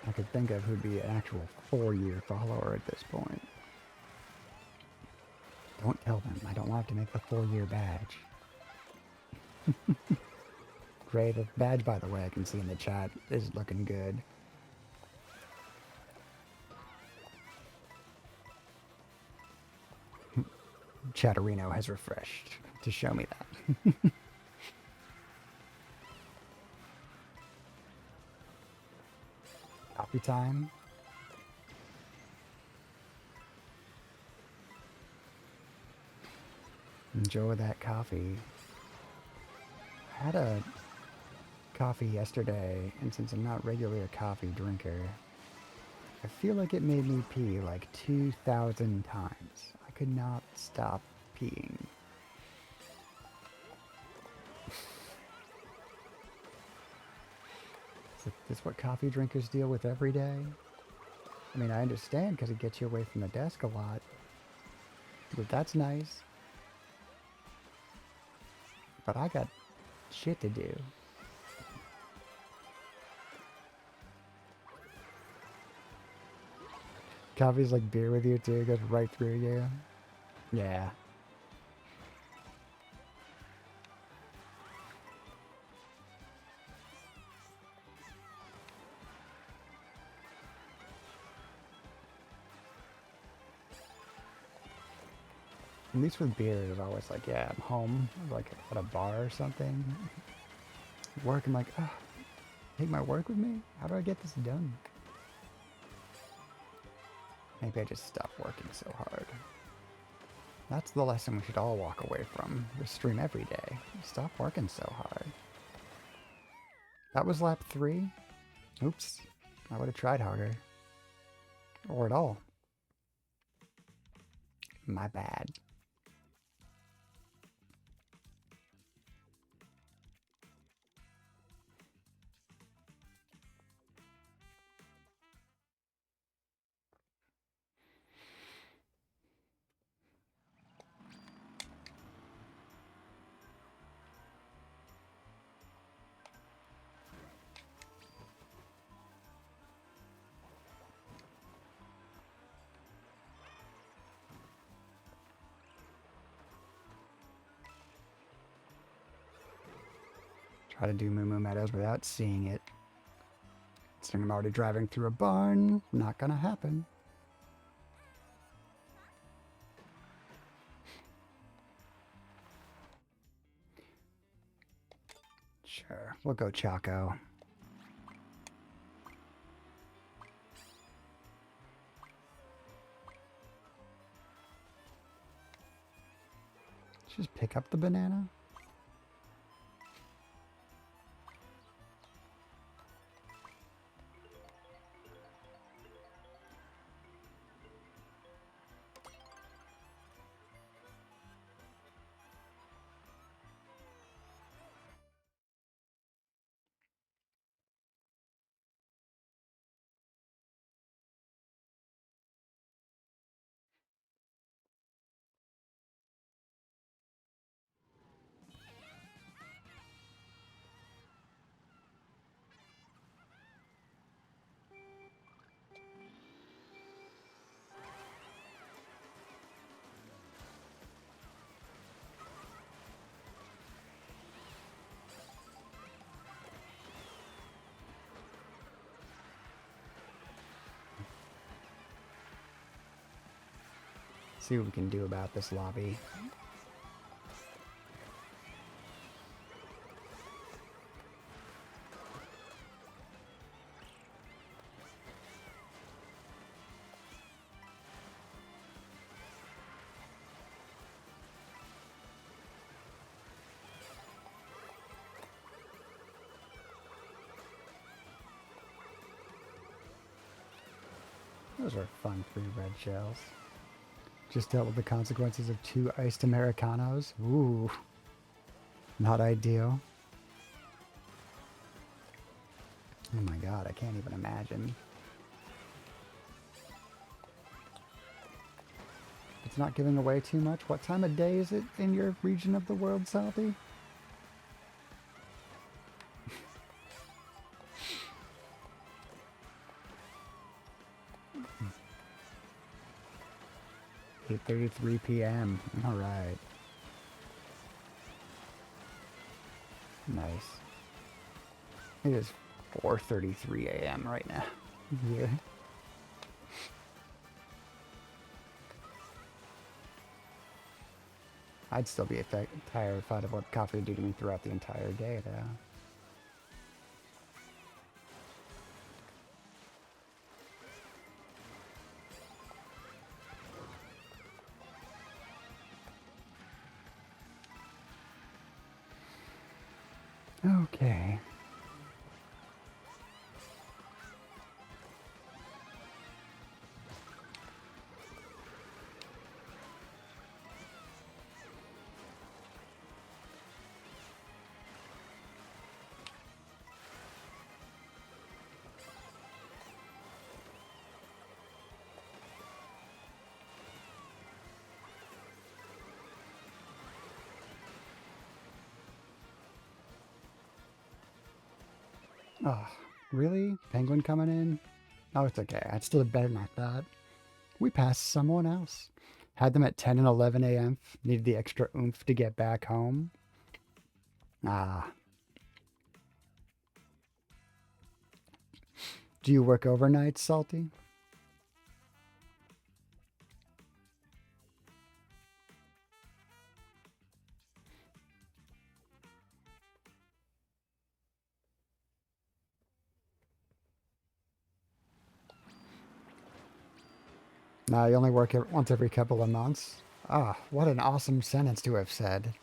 I could think of who'd be an actual 4-year follower at this point. Don't tell them. I don't want to make the 4-year badge. Great. The badge, by the way, I can see in the chat is looking good. Chatterino has refreshed to show me that. Coffee time. Enjoy that coffee. I had a coffee yesterday, and since I'm not regularly a coffee drinker, I feel like it made me pee like 2,000 times. I could not stop peeing. Is this what coffee drinkers deal with every day? I mean, I understand because it gets you away from the desk a lot. But that's nice. But I got shit to do. Coffee's like beer with you too, it goes right through you. Yeah. At least with beer, it's always like, yeah, I'm home, like at a bar or something. Work, I'm like, oh, take my work with me? How do I get this done? Maybe I just stop working so hard. That's the lesson we should all walk away from. Just stream every day. Stop working so hard. That was lap 3. Oops. I would have tried harder. Or at all. My bad. Try to do Moo Moo Meadows without seeing it. Since I'm already driving through a barn, not gonna happen. Sure, we'll go Choco. Just pick up the banana. See what we can do about this lobby. Those are fun 3 red shells. Just dealt with the consequences of 2 iced Americanos. Ooh. Not ideal. Oh my god, I can't even imagine. It's not giving away too much. What time of day is it in your region of the world, Salty? "8:33 p.m. All right. Nice. It is 4:33 a.m. right now. Yeah. I'd still be terrified of what coffee would do to me throughout the entire day, though. Okay. Oh, really? Penguin coming in? Oh, it's okay. I still did better than I thought. We passed someone else. Had them at 10 and 11 a.m. Needed the extra oomph to get back home. Ah. Do you work overnight, Salty? No, you only work once every couple of months. Ah, what an awesome sentence to have said.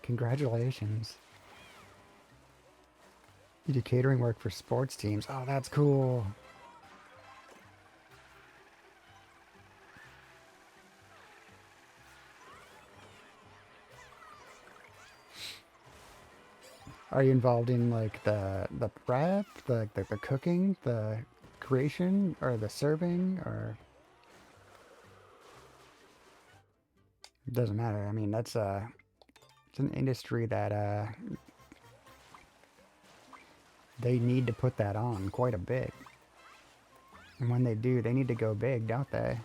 Congratulations. You do catering work for sports teams. Oh, that's cool. Are you involved in like the prep, the cooking, the creation, or the serving, or it doesn't matter? I mean, that's it's an industry that they need to put that on quite a bit. And when they do, they need to go big, don't they?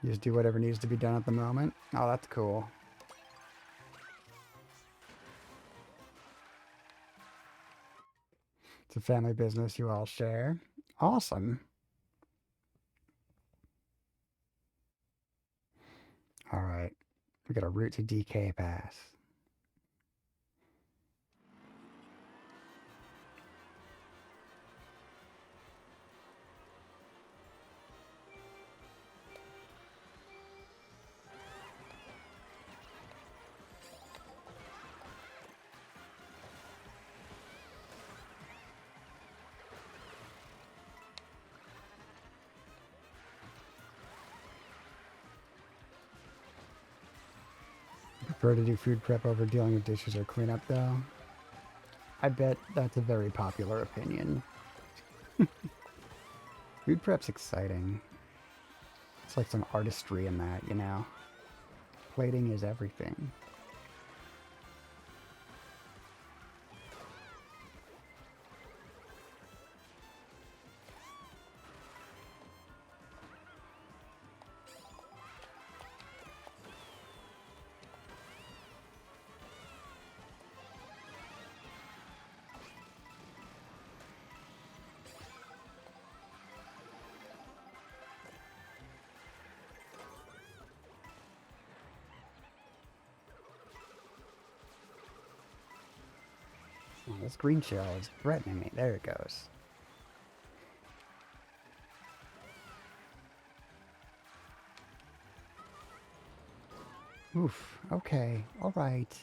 You just do whatever needs to be done at the moment. Oh, that's cool. It's a family business you all share. Awesome. We got a route to DK Pass. Prefer to do food prep over dealing with dishes or cleanup, though. I bet that's a very popular opinion. Food prep's exciting. It's like some artistry in that, you know? Plating is everything. Oh, this green shell is threatening me. There it goes. Oof. Okay. All right.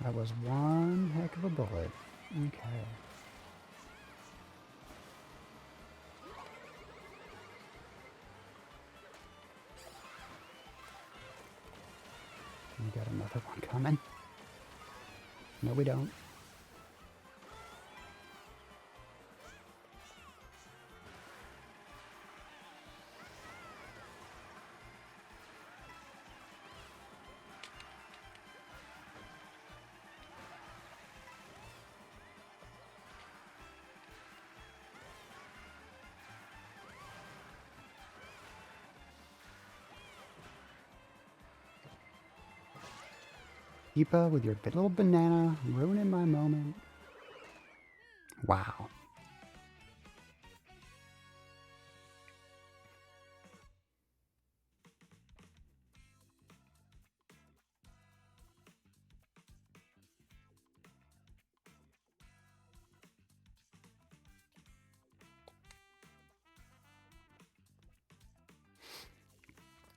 That was one heck of a bullet. Okay. We got another one coming. No, we don't. Keepa with your little banana ruining my moment. Wow.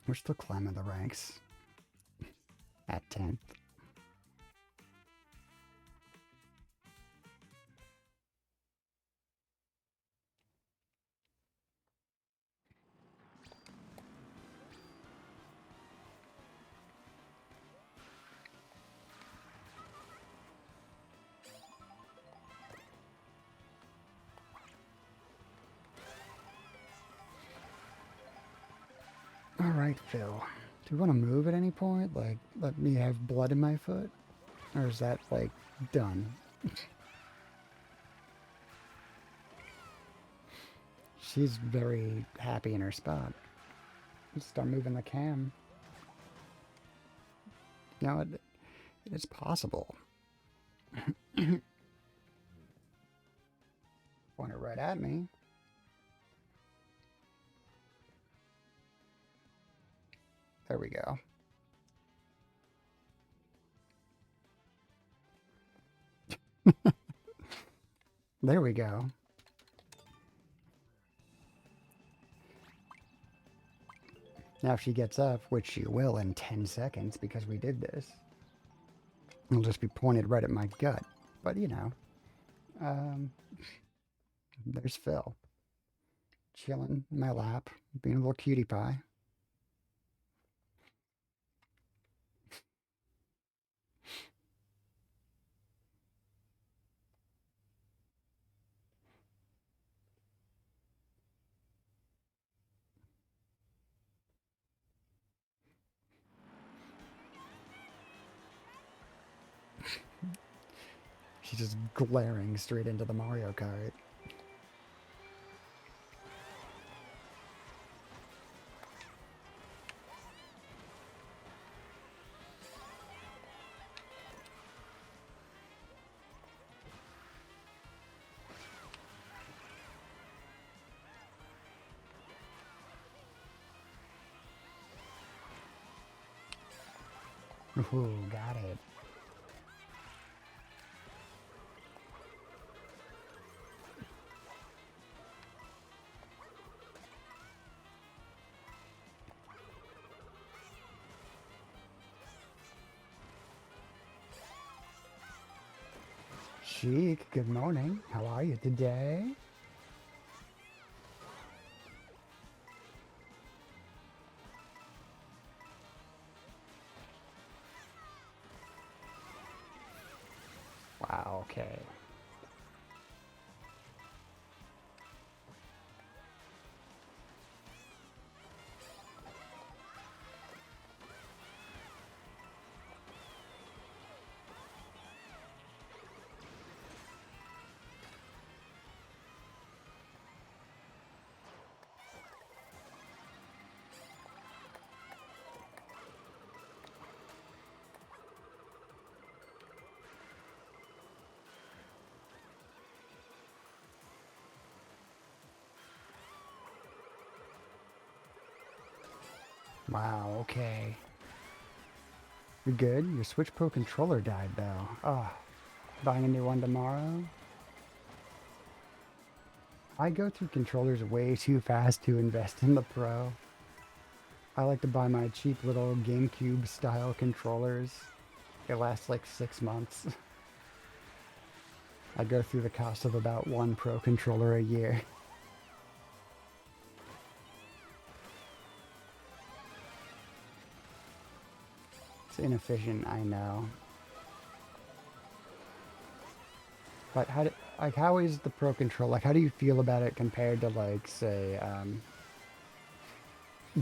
We're still climbing the ranks. At 10th. Alright, Phil. Do you want to move at any point? Like, let me have blood in my foot? Or is that, like, done? She's very happy in her spot. Let's start moving the cam. You know, it is possible. Point it right at me. There we go. There we go. Now if she gets up, which she will in 10 seconds because we did this, it'll just be pointed right at my gut. But, you know, there's Phil. Chilling in my lap, being a little cutie pie. She's just glaring straight into the Mario Kart. Ooh, got it. Chic, good morning. How are you today? Wow, okay. Wow, okay. You're good? Your Switch Pro controller died though. Oh, buying a new one tomorrow? I go through controllers way too fast to invest in the Pro. I like to buy my cheap little GameCube style controllers. They last like 6 months. I go through the cost of about one Pro controller a year. It's inefficient, I know. But how is the Pro controller? Like, how do you feel about it compared to like, say,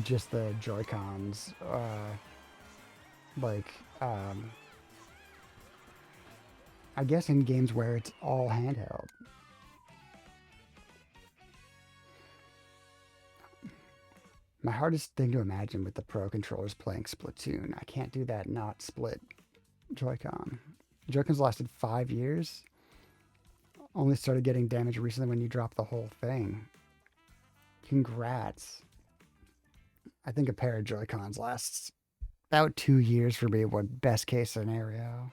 just the Joy-Cons? Like, um, I guess in games where it's all handheld. My hardest thing to imagine with the Pro controllers playing Splatoon. I can't do that not split Joy-Con. Joy-Cons lasted 5 years. Only started getting damaged recently when you dropped the whole thing. Congrats. I think a pair of Joy-Cons lasts about 2 years for me, one best case scenario.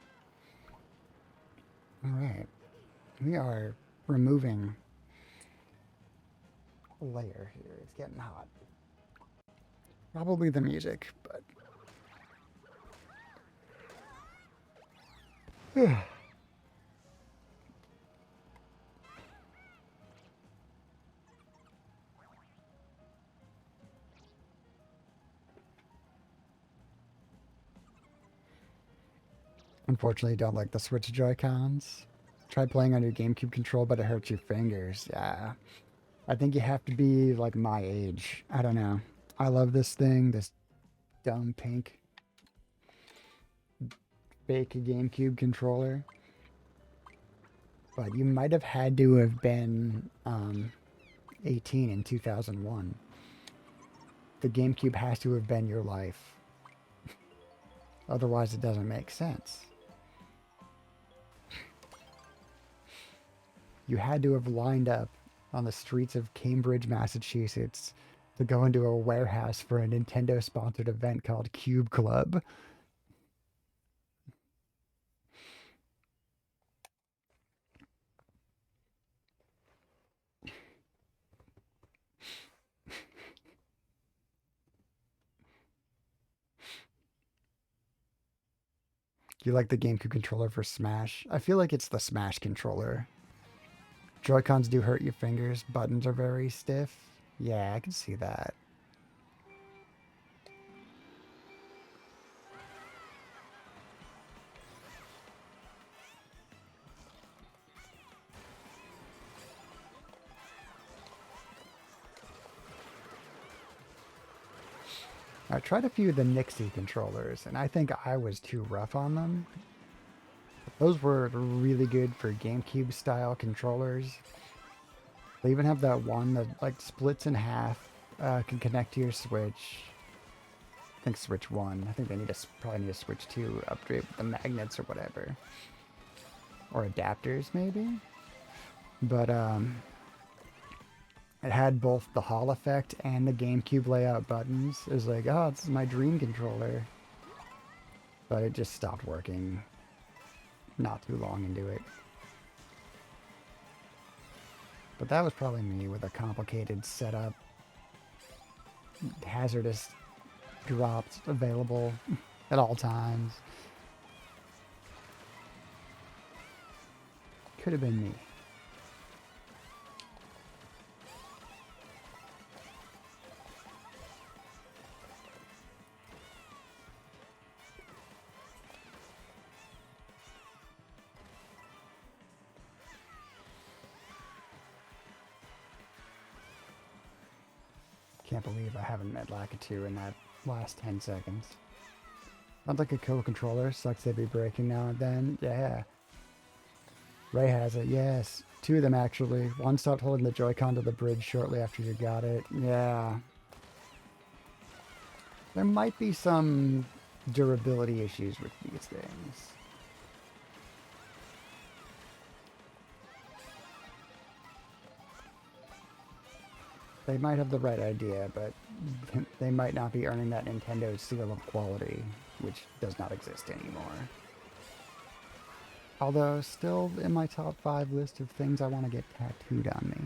All right. We are removing a layer here. It's getting hot. Probably the music, but unfortunately don't like the Switch Joy-Cons. Tried playing on your GameCube control, but it hurts your fingers. Yeah. I think you have to be like my age. I don't know. I love this thing, this dumb pink fake GameCube controller. But you might have had to have been 18 in 2001. The GameCube has to have been your life. Otherwise, it doesn't make sense. You had to have lined up on the streets of Cambridge, Massachusetts to go into a warehouse for a Nintendo sponsored event called Cube Club. You like the GameCube controller for Smash? I feel like it's the Smash controller. Joy-Cons do hurt your fingers. Buttons are very stiff. Yeah, I can see that. I tried a few of the Nixie controllers, and I think I was too rough on them. Those were really good for GameCube style controllers. They even have that one that like splits in half, can connect to your Switch. I think Switch 1. I think they probably need a Switch 2 upgrade with the magnets or whatever. Or adapters maybe? But it had both the Hall effect and the GameCube layout buttons. It was like, oh, this is my dream controller. but it just stopped working not too long into it. But that was probably me with a complicated setup, hazardous drops available at all times. Could have been me. Can't believe I haven't met Lakitu in that last 10 seconds. Sounds like a cool controller. Sucks they'd be breaking now and then. Yeah. Ray has it. Yes. 2 of them, actually. One stopped holding the Joy-Con to the bridge shortly after you got it. Yeah. There might be some durability issues with these things. They might have the right idea, but they might not be earning that Nintendo seal of quality, which does not exist anymore. Although, still in my top 5 list of things I want to get tattooed on me.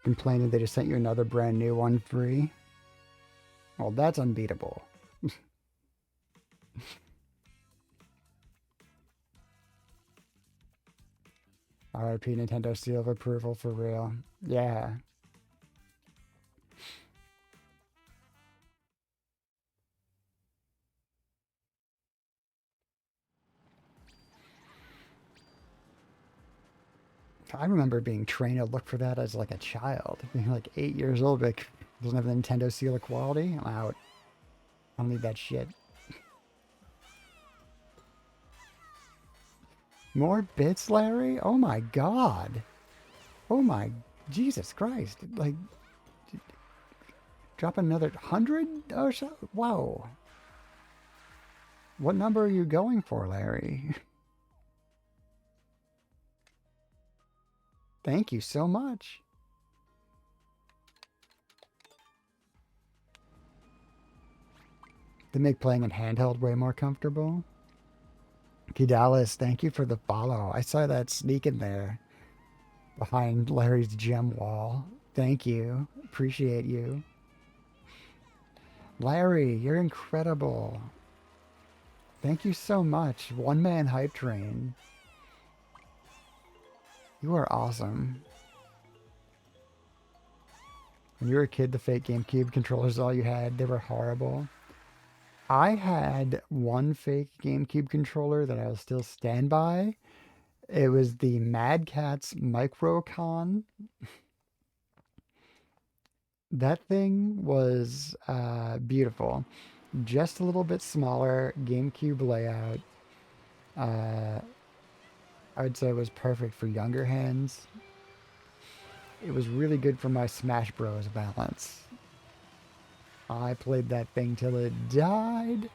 Complaining they just sent you another brand new one free? Well, that's unbeatable. RIP Nintendo seal of approval for real. Yeah. I remember being trained to look for that as like a child. Being like 8 years old, like, doesn't have the Nintendo seal of quality? I'm out. I don't need that shit. More bits, Larry? Oh my god. Oh my Jesus Christ. Like, drop another 100 or so? Whoa. What number are you going for, Larry? Thank you so much. They make playing in handheld way more comfortable. Kidalis, thank you for the follow. I saw that sneak in there behind Larry's gem wall. Thank you. Appreciate you. Larry, you're incredible. Thank you so much. One man hype train. You are awesome. When you were a kid, the fake GameCube controllers all you had. They were horrible. I had one fake GameCube controller that I will still stand by. It was the Mad Catz Microcon. That thing was beautiful. Just a little bit smaller, GameCube layout. I would say it was perfect for younger hands. It was really good for my Smash Bros. Balance. I played that thing till it died.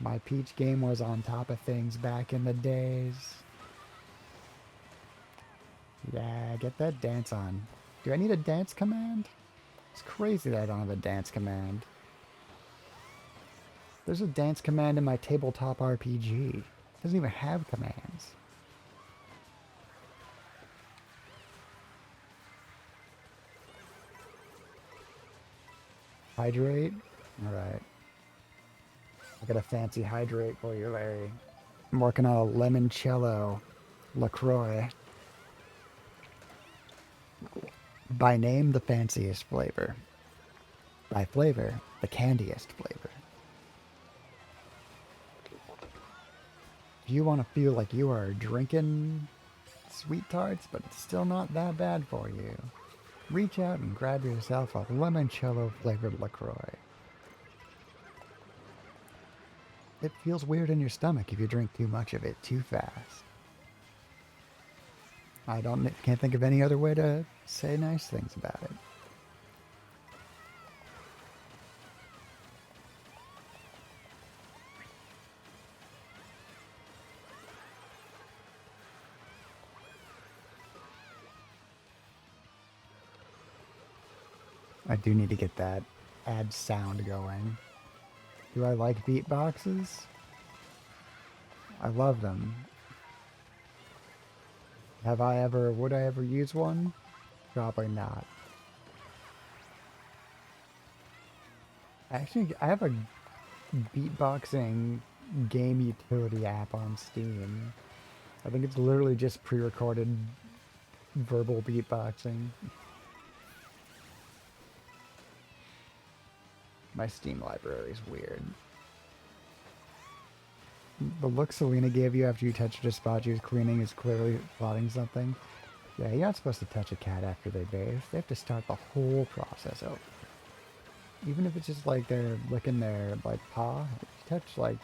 My Peach game was on top of things back in the days. Yeah, get that dance on. Do I need a dance command? It's crazy that I don't have a dance command. There's a dance command in my tabletop RPG. It doesn't even have commands. Hydrate? Alright. I got a fancy hydrate for you, Larry. I'm working on a limoncello LaCroix. By name, the fanciest flavor. By flavor, the candiest flavor. If you want to feel like you are drinking sweet tarts, but it's still not that bad for you, reach out and grab yourself a limoncello flavored LaCroix. It feels weird in your stomach if you drink too much of it too fast. Can't think of any other way to say nice things about it. I do need to get that add sound going. Do I like beatboxes? I love them. Would I ever use one? Probably not. Actually, I have a beatboxing game utility app on Steam. I think it's literally just pre-recorded verbal beatboxing. My Steam library is weird. The look Selena gave you after you touched a spot she was cleaning is clearly plotting something. Yeah, you're not supposed to touch a cat after they bathe. They have to start the whole process over. Even if it's just like they're licking their like paw, if you touch like,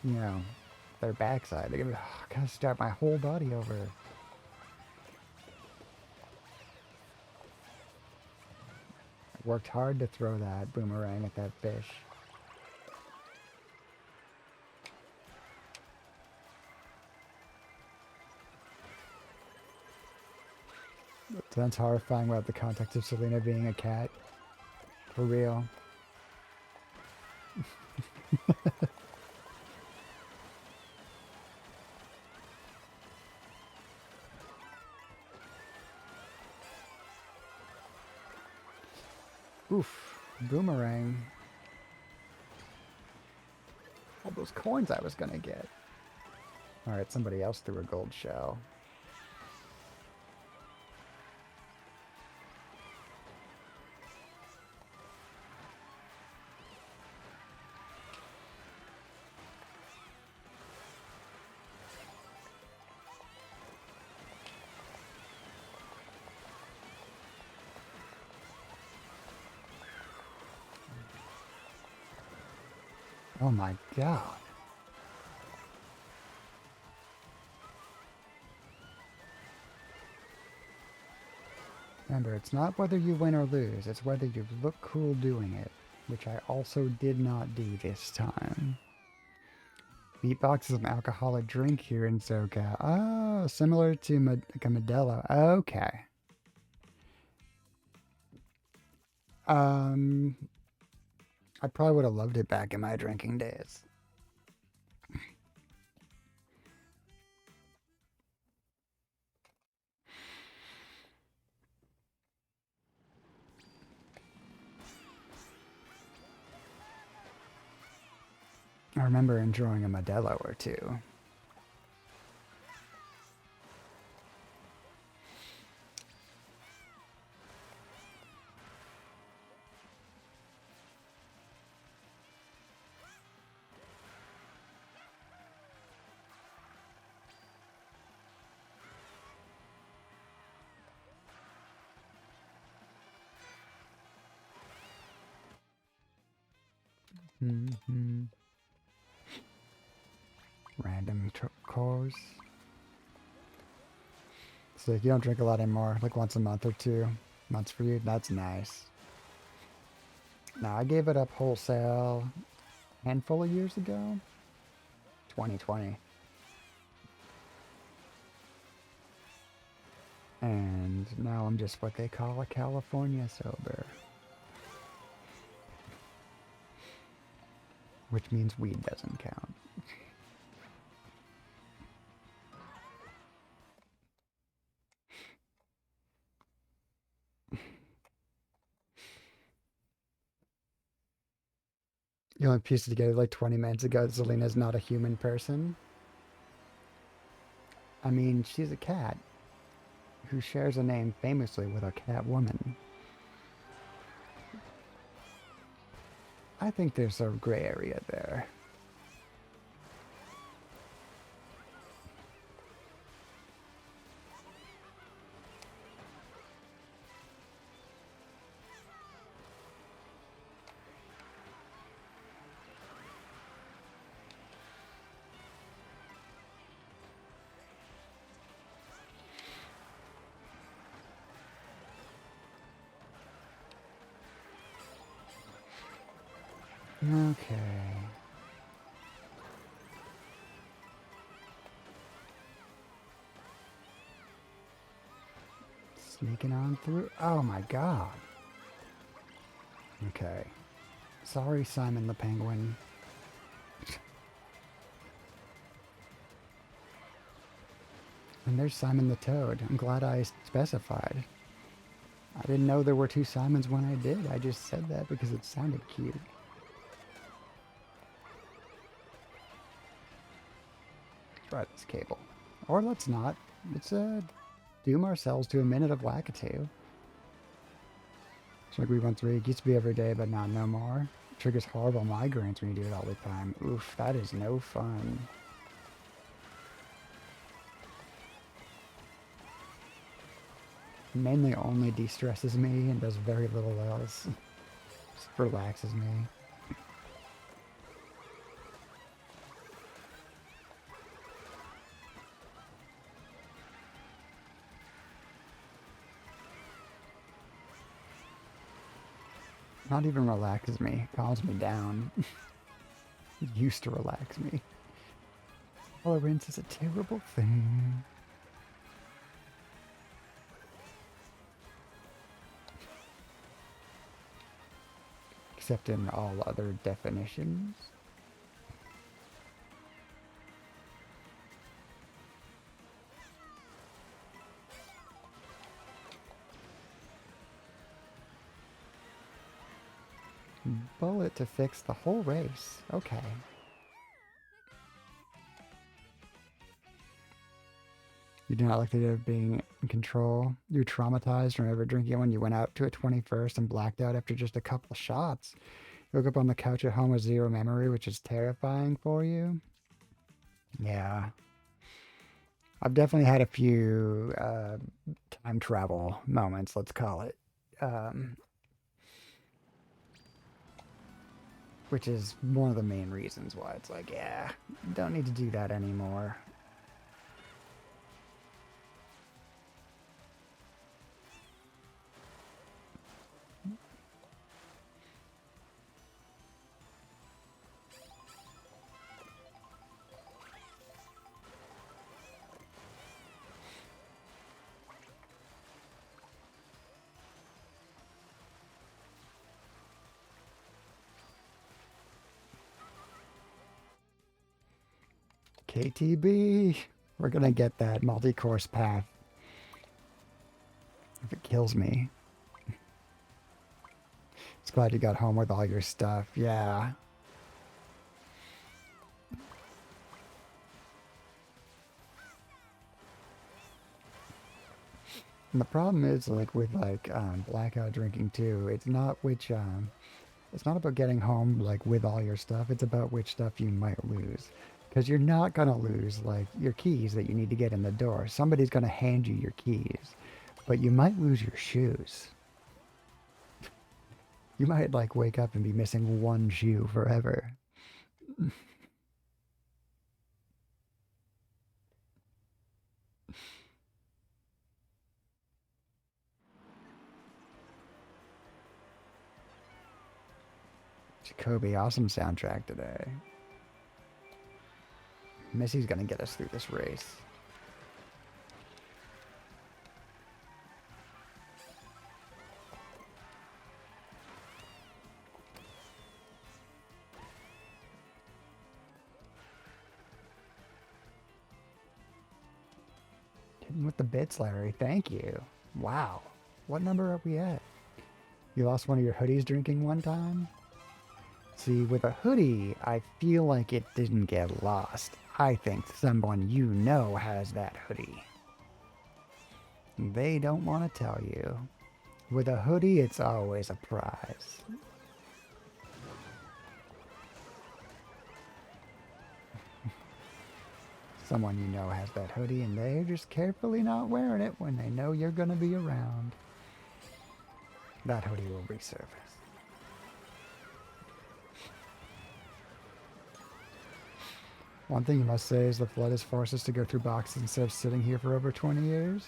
you know, their backside, they're gonna gotta start my whole body over. I worked hard to throw that boomerang at that fish. It sounds horrifying without the context of Selena being a cat. For real. Oof. Boomerang. All those coins I was gonna get. Alright, somebody else threw a gold shell. Oh my god. Remember, it's not whether you win or lose, it's whether you look cool doing it, which I also did not do this time. Beatbox is an alcoholic drink here in SoCal. Oh, similar to like a Modelo. Okay. I probably would have loved it back in my drinking days. I remember enjoying a Modelo or two. Mm-hmm. Random cores. So if you don't drink a lot anymore, like once a month or 2 months for you, that's nice. Now I gave it up wholesale a handful of years ago. 2020. And now I'm just what they call a California sober. Which means weed doesn't count. You only pieced it together like 20 minutes ago. Zelina's not a human person. I mean, she's a cat who shares a name famously with a cat woman. I think there's a gray area there. Okay. Sneaking on through. Oh my god. Okay. Sorry, Simon the Penguin. And there's Simon the Toad. I'm glad I specified. I didn't know there were two Simons when I did. I just said that because it sounded cute. Let's try this cable. Or let's not. Let's doom ourselves to a minute of Lakitu. It's like we went through. It used to be every day, but not no more. It triggers horrible migraines when you do it all the time. Oof, that is no fun. Mainly only de-stresses me and does very little else. Just relaxes me. Not even relaxes me, calms me down. It used to relax me. Tolerance is a terrible thing. Except in all other definitions. Bullet to fix the whole race. Okay. You do not like the idea of being in control. You're traumatized from ever drinking when you went out to a 21st and blacked out after just a couple of shots. You woke up on the couch at home with zero memory, which is terrifying for you. Yeah. I've definitely had a few time travel moments, let's call it. Which is one of the main reasons why it's like, yeah, don't need to do that anymore. KTB, we're gonna get that multi-course path. If it kills me. It's glad you got home with all your stuff. Yeah. And the problem is, like, with, like, blackout drinking, too, it's not about getting home, like, with all your stuff. It's about which stuff you might lose. Because you're not going to lose, like, your keys that you need to get in the door. Somebody's going to hand you your keys. But you might lose your shoes. You might, like, wake up and be missing one shoe forever. Jacoby, awesome soundtrack today. Missy's gonna get us through this race. Hitting with the bits, Larry. Thank you. Wow. What number are we at? You lost one of your hoodies drinking one time? See, with a hoodie, I feel like it didn't get lost. I think someone you know has that hoodie. They don't want to tell you. With a hoodie, it's always a prize. Someone you know has that hoodie and they're just carefully not wearing it when they know you're going to be around. That hoodie will resurface. One thing you must say is the flood has forced us to go through boxes instead of sitting here for over 20 years.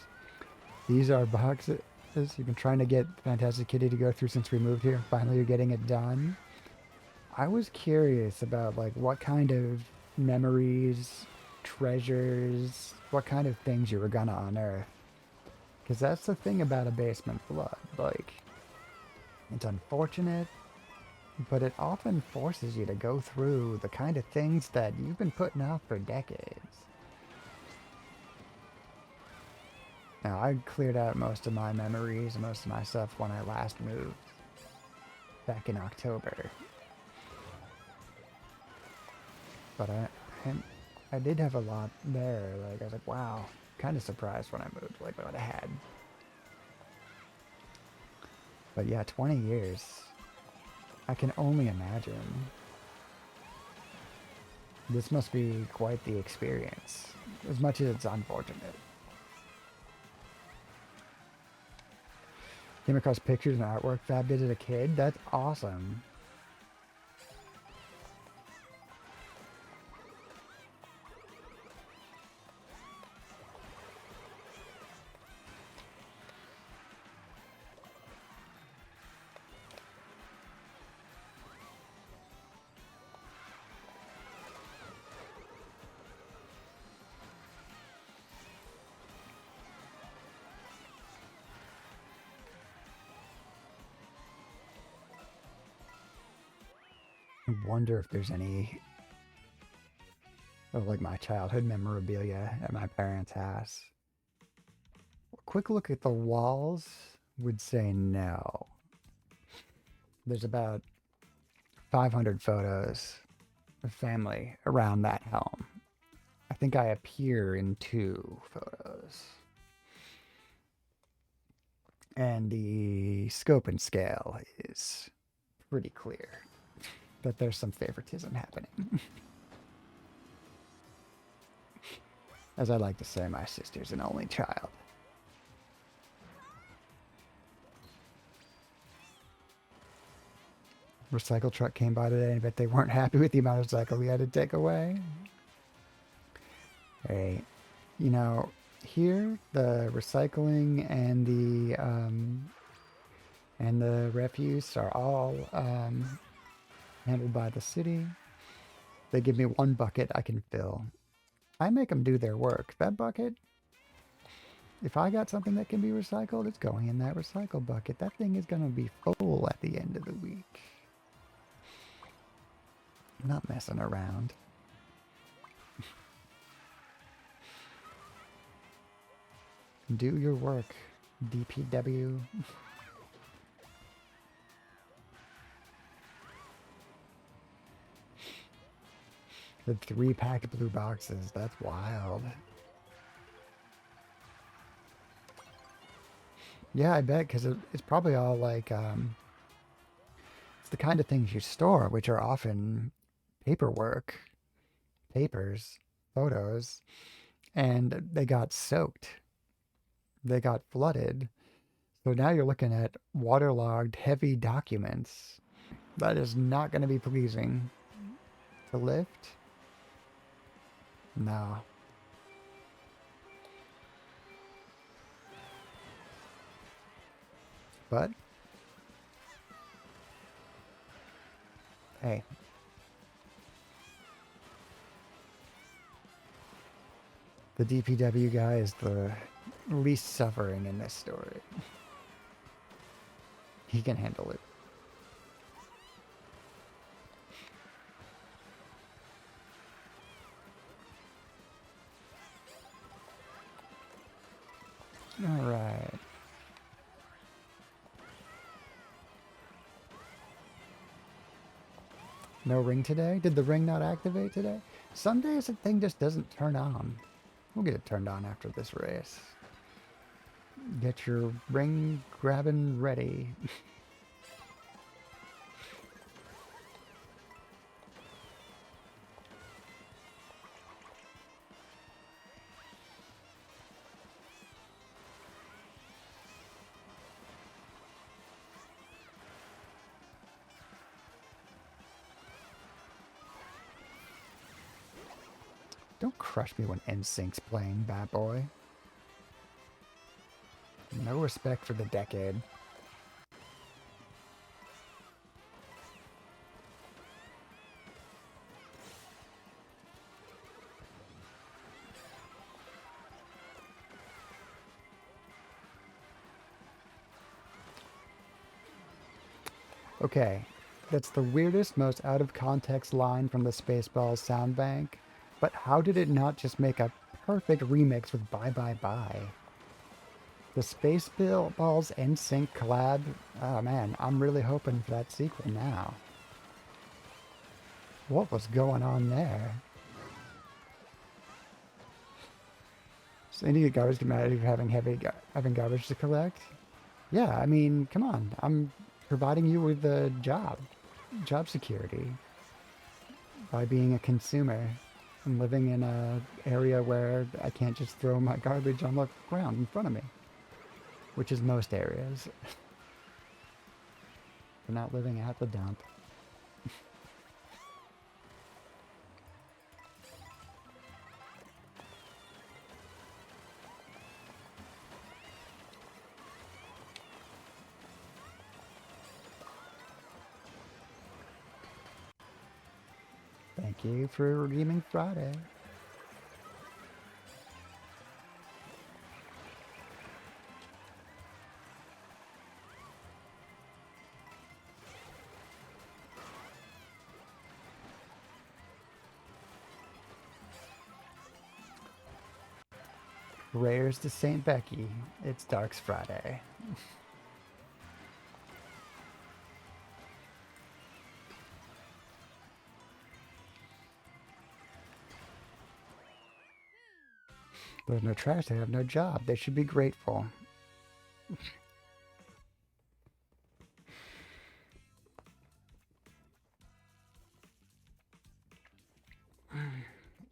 These are boxes you've been trying to get Fantastic Kitty to go through since we moved here. Finally, you're getting it done. I was curious about, like, what kind of memories, treasures, what kind of things you were gonna unearth. Because that's the thing about a basement flood. Like, it's unfortunate, but it often forces you to go through the kind of things that you've been putting off for decades. Now, I cleared out most of my memories and most of my stuff when I last moved back in October. But I did have a lot there. Like, I was like, wow, kind of surprised when I moved, like what I had. But yeah, 20 years. I can only imagine. This must be quite the experience, as much as it's unfortunate. Came across pictures and artwork Fab did as a kid. That's awesome. I wonder if there's any of like my childhood memorabilia at my parents' house. A quick look at the walls would say no. There's about 500 photos of family around that home. I think I appear in 2 photos. And the scope and scale is pretty clear that there's some favoritism happening. As I like to say, my sister's an only child. Recycle truck came by today, and I bet they weren't happy with the amount of cycle we had to take away. Hey, you know, here the recycling and the refuse are all handled by the city. They give me 1 bucket I can fill. I make them do their work. That bucket, if I got something that can be recycled, it's going in that recycle bucket. That thing is going to be full at the end of the week. I'm not messing around. Do your work, DPW. The 3 packed blue boxes, that's wild. Yeah, I bet, because it's probably all like, it's the kind of things you store, which are often paperwork, papers, photos, and they got soaked. They got flooded. So now you're looking at waterlogged, heavy documents. That is not going to be pleasing to lift. No. But, hey. The DPW guy is the least suffering in this story. He can handle it. All right. No ring today? Did the ring not activate today? Some days the thing just doesn't turn on. We'll get it turned on after this race. Get your ring grabbing ready. Don't crush me when NSYNC's playing, bad boy. No respect for the decade. Okay, That's the weirdest, most out of context line from the Spaceballs sound bank. But how did it not just make a perfect remix with Bye Bye Bye? The Spaceballs NSYNC collab? Oh man, I'm really hoping for that sequel now. What was going on there? So any garbage get mad at you having having garbage to collect? Yeah, I mean, come on. I'm providing you with a job security by being a consumer and living in a area where I can't just throw my garbage on the ground in front of me, which is most areas. We're not living at the dump. Thank you for redeeming Friday. Prayers to St. Becky. It's Dark's Friday. There's no trash, they have no job. They should be grateful.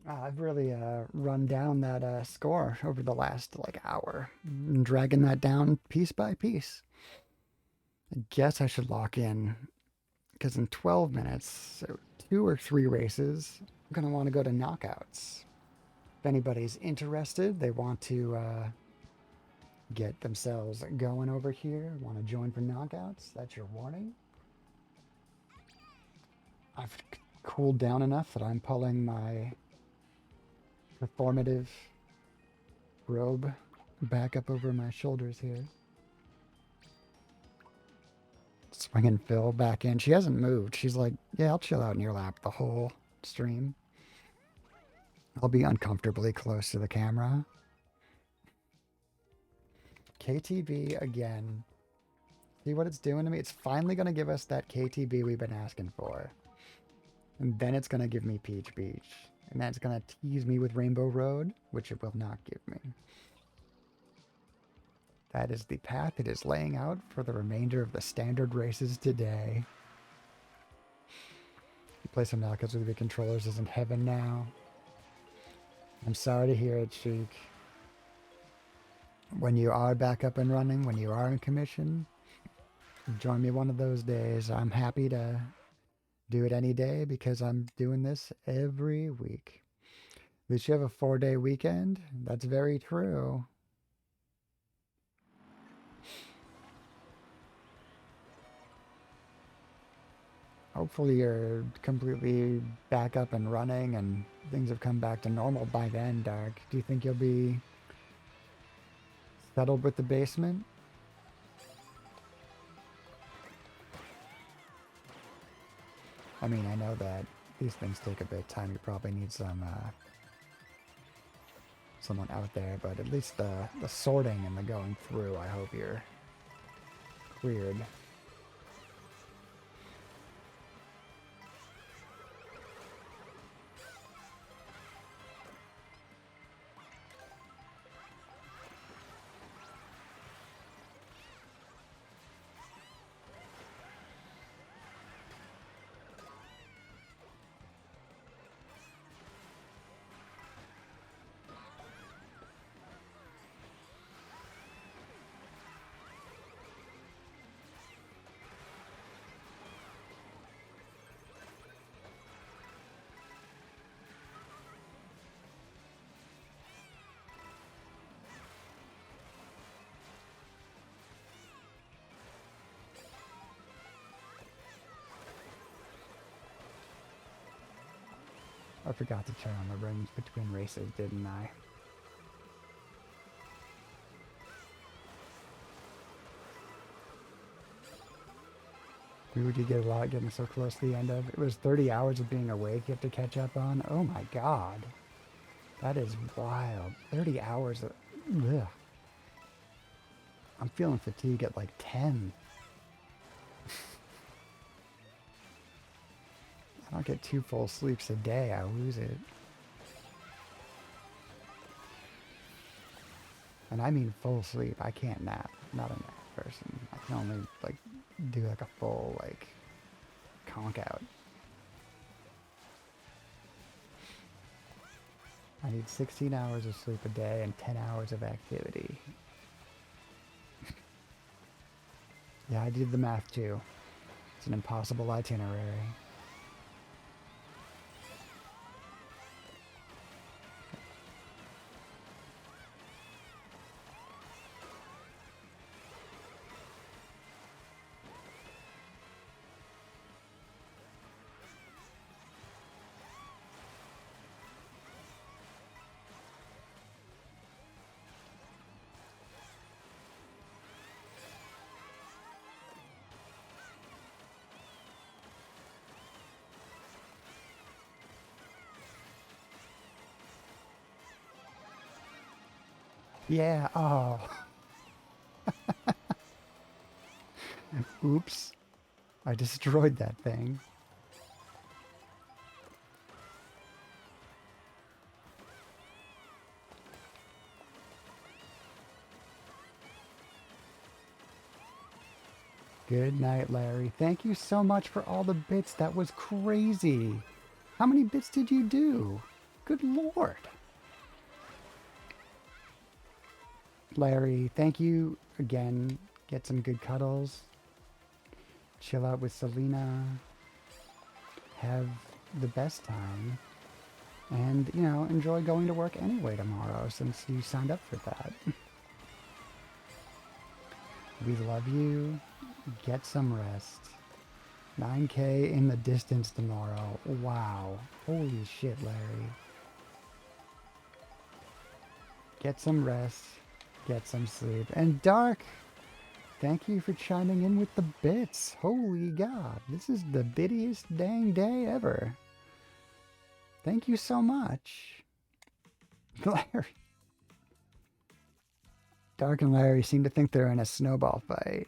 I've really run down that score over the last like hour, dragging that down piece by piece. I guess I should lock in because in 12 minutes, so 2 or 3 races, I'm gonna want to go to knockouts. If anybody's interested, they want to get themselves going over here, want to join for knockouts, that's your warning. I've cooled down enough that I'm pulling my performative robe back up over my shoulders here. Swinging Phil back in. She hasn't moved. She's like, yeah, I'll chill out in your lap the whole stream. I'll be uncomfortably close to the camera. KTB again. See what it's doing to me? It's finally going to give us that KTB we've been asking for. And then it's going to give me Peach Beach. And then it's going to tease me with Rainbow Road, which it will not give me. That is the path it is laying out for the remainder of the standard races today. Play some knockouts with the controllers isn't heaven now. I'm sorry to hear it, Sheik. When you are back up and running, when you are in commission, join me one of those days. I'm happy to do it any day because I'm doing this every week. At least you have a 4-day weekend. That's very true. Hopefully you're completely back up and running and things have come back to normal by then, Dark. Do you think you'll be settled with the basement? I mean, I know that these things take a bit of time. You probably need someone out there, but at least the sorting and the going through, I hope you're cleared. I forgot to turn on the rings between races, didn't I? We did get a lot getting so close to the end of. It was 30 hours of being awake you have to catch up on. Oh my god. That is wild. 30 hours of... Ugh. I'm feeling fatigue at like 10. I don't get 2 full sleeps a day. I lose it. And I mean full sleep. I can't nap. I'm not a nap person. I can only like do like a full like conk out. I need 16 hours of sleep a day and 10 hours of activity. Yeah, I did the math too. It's an impossible itinerary. Yeah, oh. Oops. I destroyed that thing. Good night, Larry. Thank you so much for all the bits. That was crazy. How many bits did you do? Good lord. Larry, thank you again. Get some good cuddles. Chill out with Selena. Have the best time. And, you know, enjoy going to work anyway tomorrow since you signed up for that. We love you. Get some rest. 9K in the distance tomorrow. Wow. Holy shit, Larry. Get some rest. Get some sleep. And Dark, thank you for chiming in with the bits. Holy God. This is the bittiest dang day ever. Thank you so much. Larry. Dark and Larry seem to think they're in a snowball fight.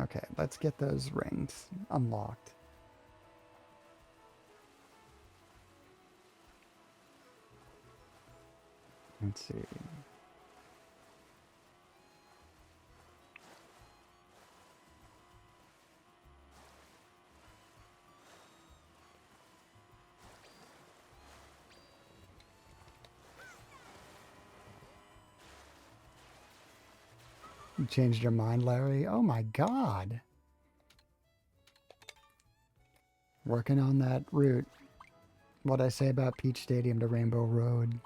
Okay, let's get those rings unlocked. Let's see. You changed your mind, Larry? Oh my God. Working on that route. What'd I say about Peach Stadium to Rainbow Road?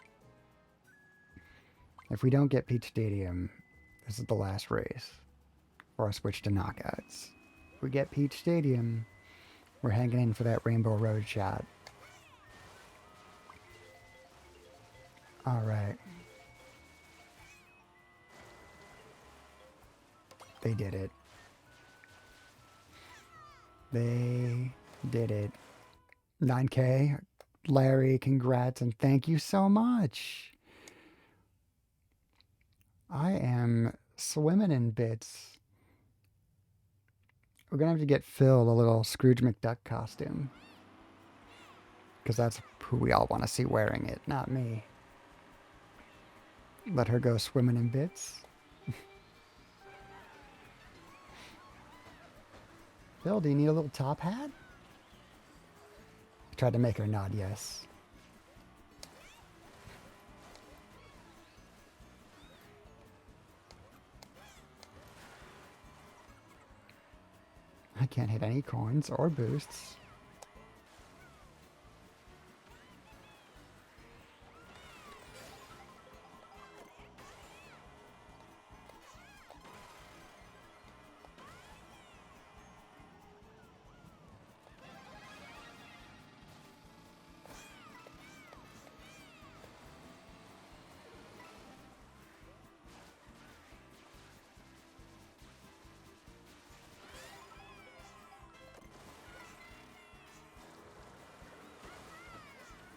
If we don't get Peach Stadium, this is the last race. Or I switch to knockouts. If we get Peach Stadium, we're hanging in for that Rainbow Road shot. Alright. They did it. They did it. 9K. Larry, congrats and thank you so much. I am swimming in bits. We're gonna have to get Phil a little Scrooge McDuck costume. Because that's who we all want to see wearing it, not me. Let her go swimming in bits. Phil, do you need a little top hat? I tried to make her nod yes. I can't hit any coins or boosts.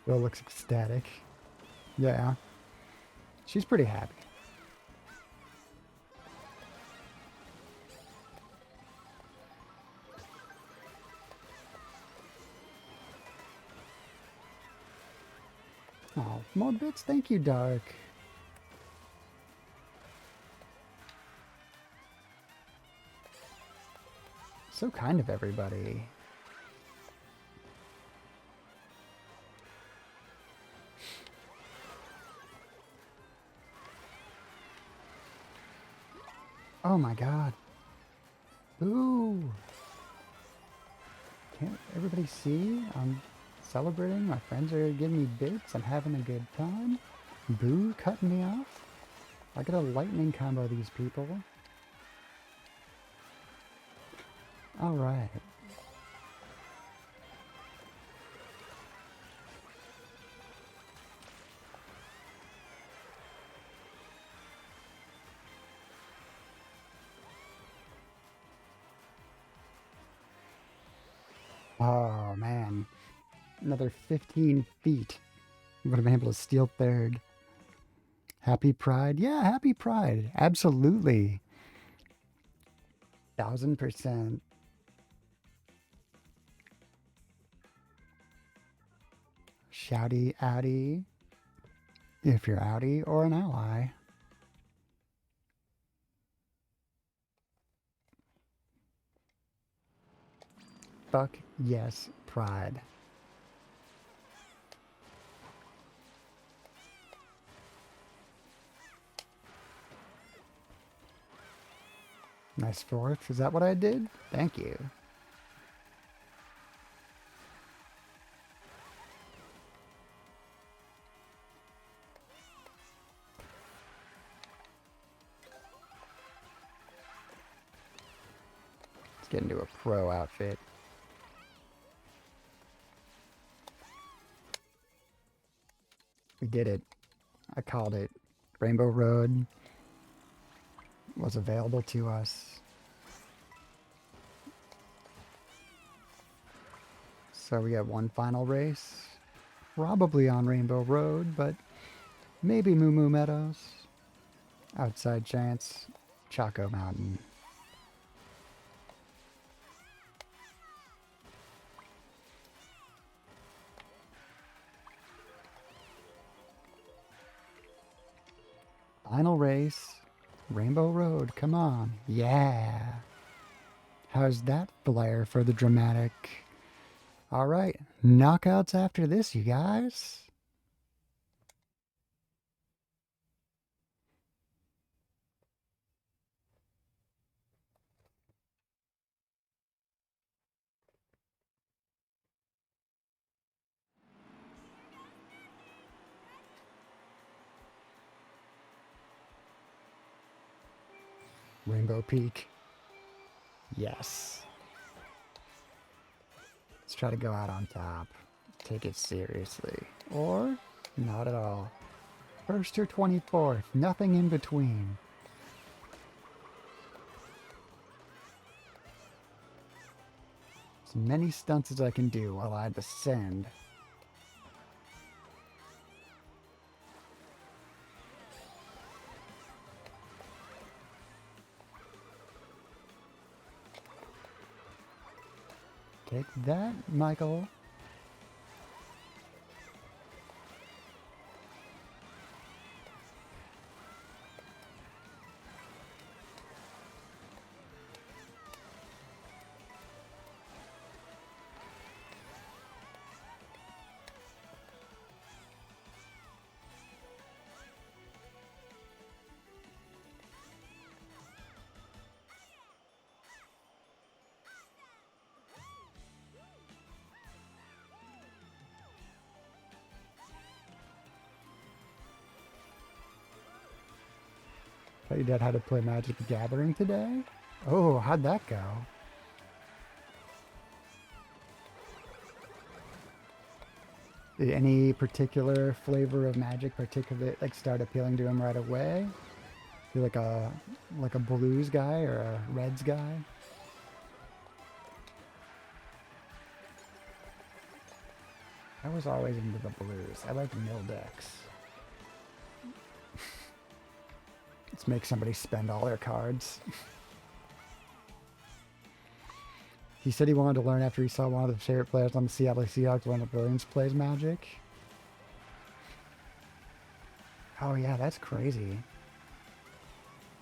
Will looks ecstatic. Yeah. She's pretty happy. Oh, more bits? Thank you, Dark. So kind of everybody. Oh my god. Ooh. Can't everybody see? I'm celebrating. My friends are giving me bits. I'm having a good time. Boo cutting me off. I gotta lightning combo these people. Alright. Oh man. Another 15 feet. Would have been able to steal third. Happy Pride? Yeah, happy Pride. Absolutely. 1000%. Shouty outie. If you're outie or an ally. Fuck yes, Pride. Nice fourth. Is that what I did? Thank you. Let's get into a pro outfit. We did it. I called it. Rainbow Road was available to us. So we got one final race. Probably on Rainbow Road, but maybe Moo Moo Meadows. Outside chance, Chaco Mountain. Final race, Rainbow Road, come on. Yeah. How's that flair for the dramatic? All right, knockouts after this, you guys. Rainbow Peak. Yes. Let's try to go out on top. Take it seriously. Or not at all. First or 24th, nothing in between. As many stunts as I can do while I descend. Take that, Michael. Tell your dad how to play Magic the Gathering today? Oh, how'd that go? Did any particular flavor of Magic like start appealing to him right away? Feel like a blues guy or a reds guy? I was always into the blues. I like mill decks. Let's make somebody spend all their cards. He said he wanted to learn after he saw one of the favorite players on the Seattle Seahawks, one of Williams, plays Magic. Oh yeah, that's crazy.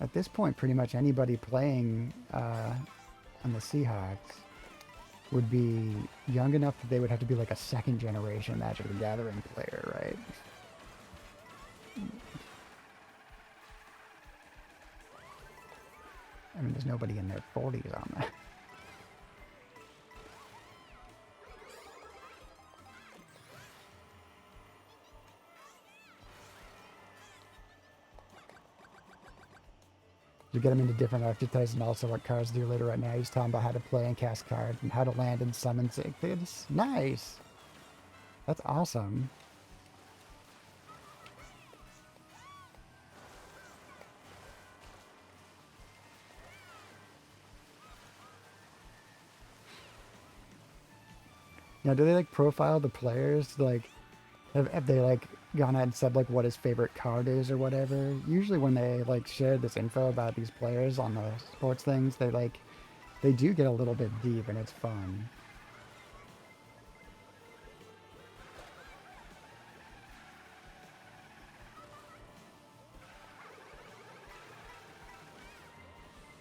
At this point, pretty much anybody playing on the Seahawks would be young enough that they would have to be like a second generation Magic the Gathering player, right? I mean, there's nobody in their 40s on that. You get him into different archetypes and also what cards do later. Right now he's talking about how to play and cast cards and how to land and summon things. Nice! That's awesome. Now, do they like profile the players? Like, have they like gone out and said like what his favorite card is or whatever? Usually when they like share this info about these players on the sports things, they do get a little bit deep and it's fun.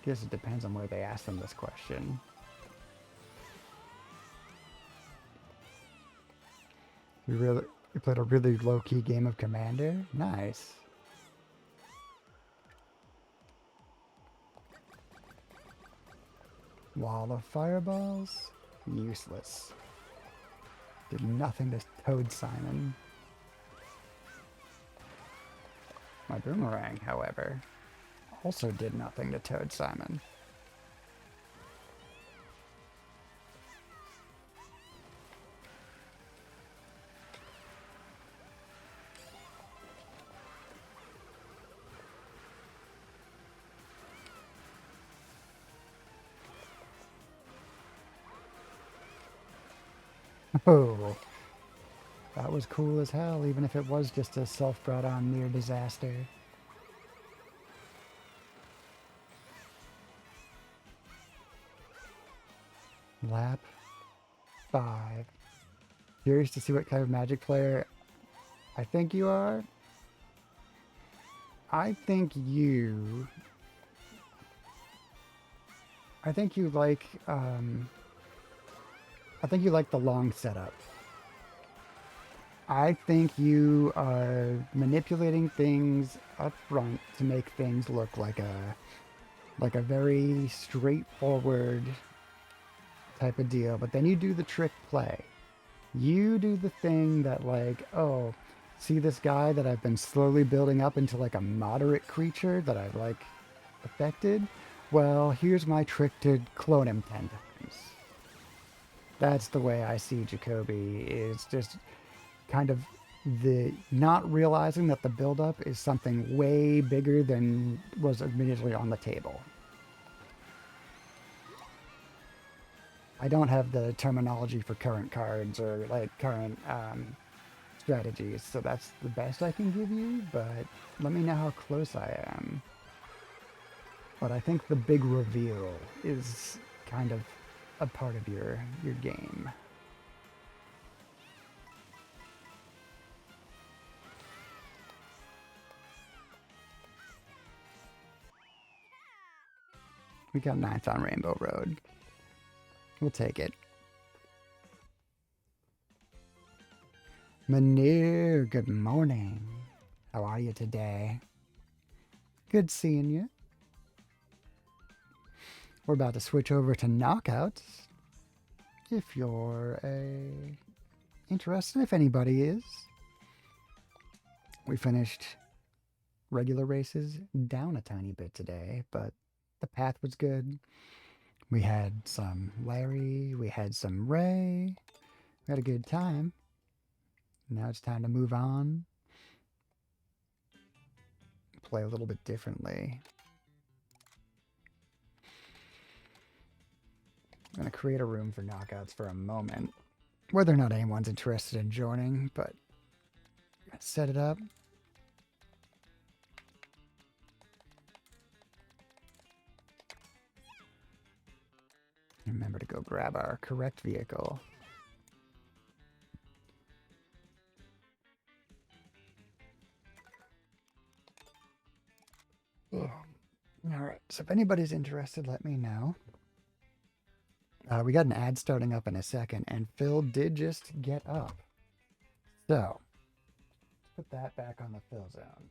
Guess it depends on where they ask them this question. You played a really low-key game of Commander? Nice. Wall of fireballs? Useless. Did nothing to Toad Simon. My boomerang, however, also did nothing to Toad Simon. Oh, that was cool as hell, even if it was just a self-brought-on near disaster. Lap 5. Curious to see what kind of Magic player I think you are? I think you... I think you like the long setup. I think you are manipulating things up front to make things look like a very straightforward type of deal, but then you do the trick play. You do the thing that like, oh, see this guy that I've been slowly building up into like a moderate creature that I've like affected? Well, here's my trick to clone him 10 times. That's the way I see Jacoby, is just kind of the not realizing that the buildup is something way bigger than was immediately on the table. I don't have the terminology for current cards or like current strategies, so that's the best I can give you, but let me know how close I am. But I think the big reveal is kind of a part of your game. We got 9th on Rainbow Road. We'll take it. Manir, good morning. How are you today? Good seeing you. We're about to switch over to knockouts. If you're interested, if anybody is. We finished regular races down a tiny bit today, but the path was good. We had some Larry, we had some Ray. We had a good time. Now it's time to move on. Play a little bit differently. I'm going to create a room for knockouts for a moment. Whether or not anyone's interested in joining, but set it up. Remember to go grab our correct vehicle. All right, so if anybody's interested, let me know. We got an ad starting up in a second, and Phil did just get up. So, put that back on the Phil zone.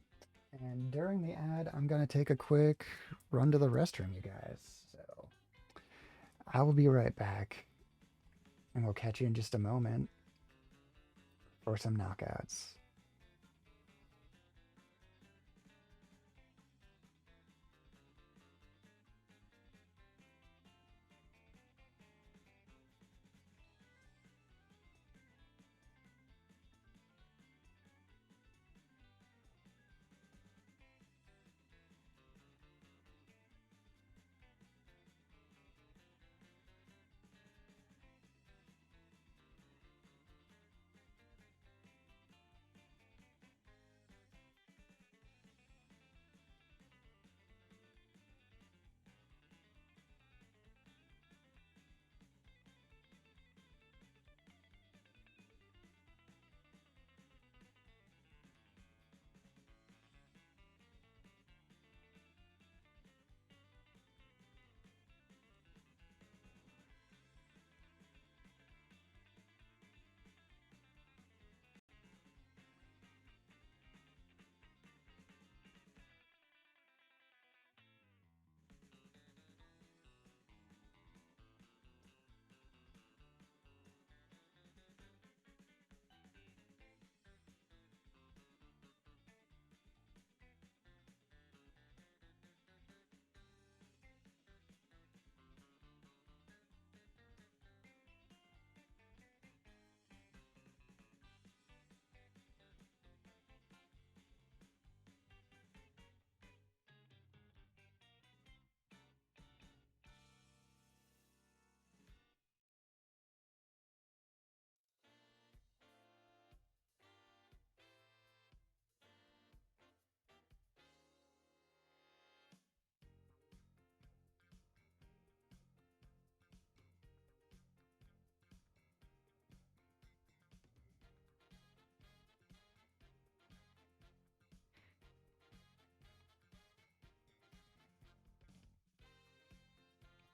And during the ad, I'm going to take a quick run to the restroom, you guys. So, I will be right back, and we'll catch you in just a moment for some knockouts.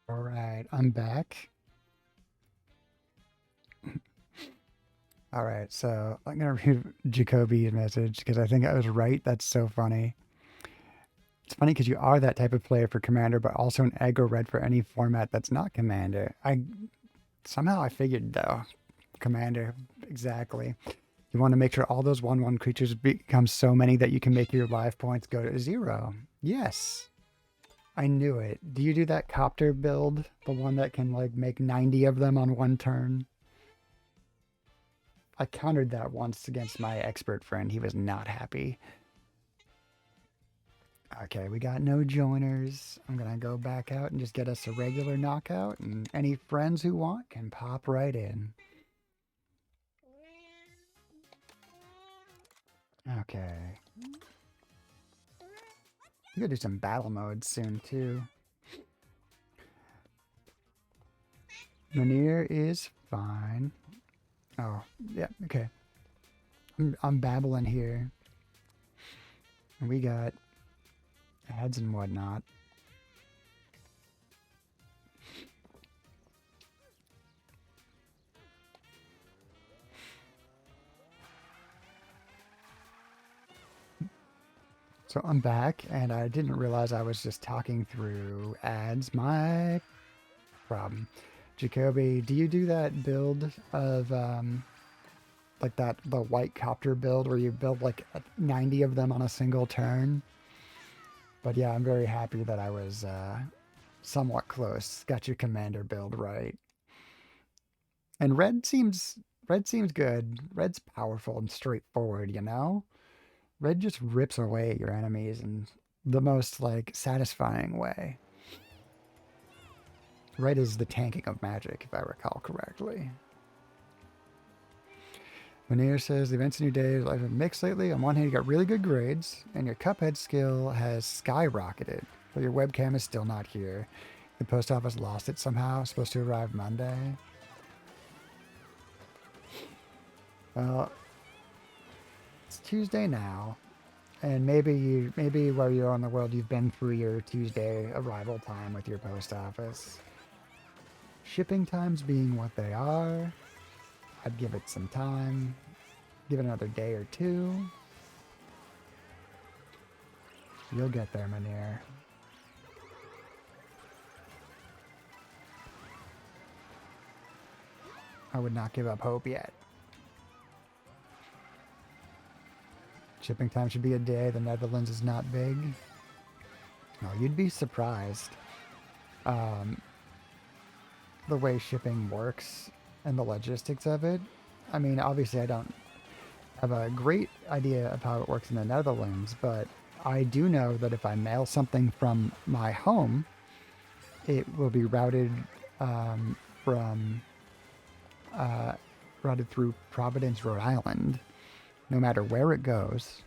All right, I'm back. All right, so I'm going to read Jacoby's message because I think I was right. That's so funny. It's funny because you are that type of player for Commander, but also an aggro red for any format that's not Commander. I figured though, Commander, exactly. You want to make sure all those 1/1 creatures become so many that you can make your life points go to 0. Yes, I knew it. Do you do that copter build? The one that can like make 90 of them on one turn? I countered that once against my expert friend. He was not happy. Okay, we got no joiners. I'm gonna go back out and just get us a regular knockout, and any friends who want can pop right in. Okay. We gotta do some battle modes soon too. Manir is fine. Oh, yeah, okay. I'm babbling here. And we got ads and whatnot. So I'm back, and I didn't realize I was just talking through ads. My problem. Jacoby, do you do that build of like the white copter build where you build like 90 of them on a single turn? But yeah, I'm very happy that I was somewhat close. Got your commander build right. And red seems good. Red's powerful and straightforward, you know? Red just rips away at your enemies in the most like satisfying way. Red is the tanking of magic, if I recall correctly. Manir says the events in your day have been mixed lately. On one hand, you got really good grades, and your Cuphead skill has skyrocketed, but your webcam is still not here. The post office lost it somehow. It's supposed to arrive Monday. Well, it's Tuesday now, and maybe where you are in the world, you've been through your Tuesday arrival time with your post office. Shipping times being what they are, I'd give it some time. Give it another day or two. You'll get there, Manir. I would not give up hope yet. Shipping time should be a day. The Netherlands is not big. No, you'd be surprised. The way shipping works and the logistics of it. I mean, obviously I don't have a great idea of how it works in the Netherlands, but I do know that if I mail something from my home, it will be routed routed through Providence, Rhode Island, no matter where it goes.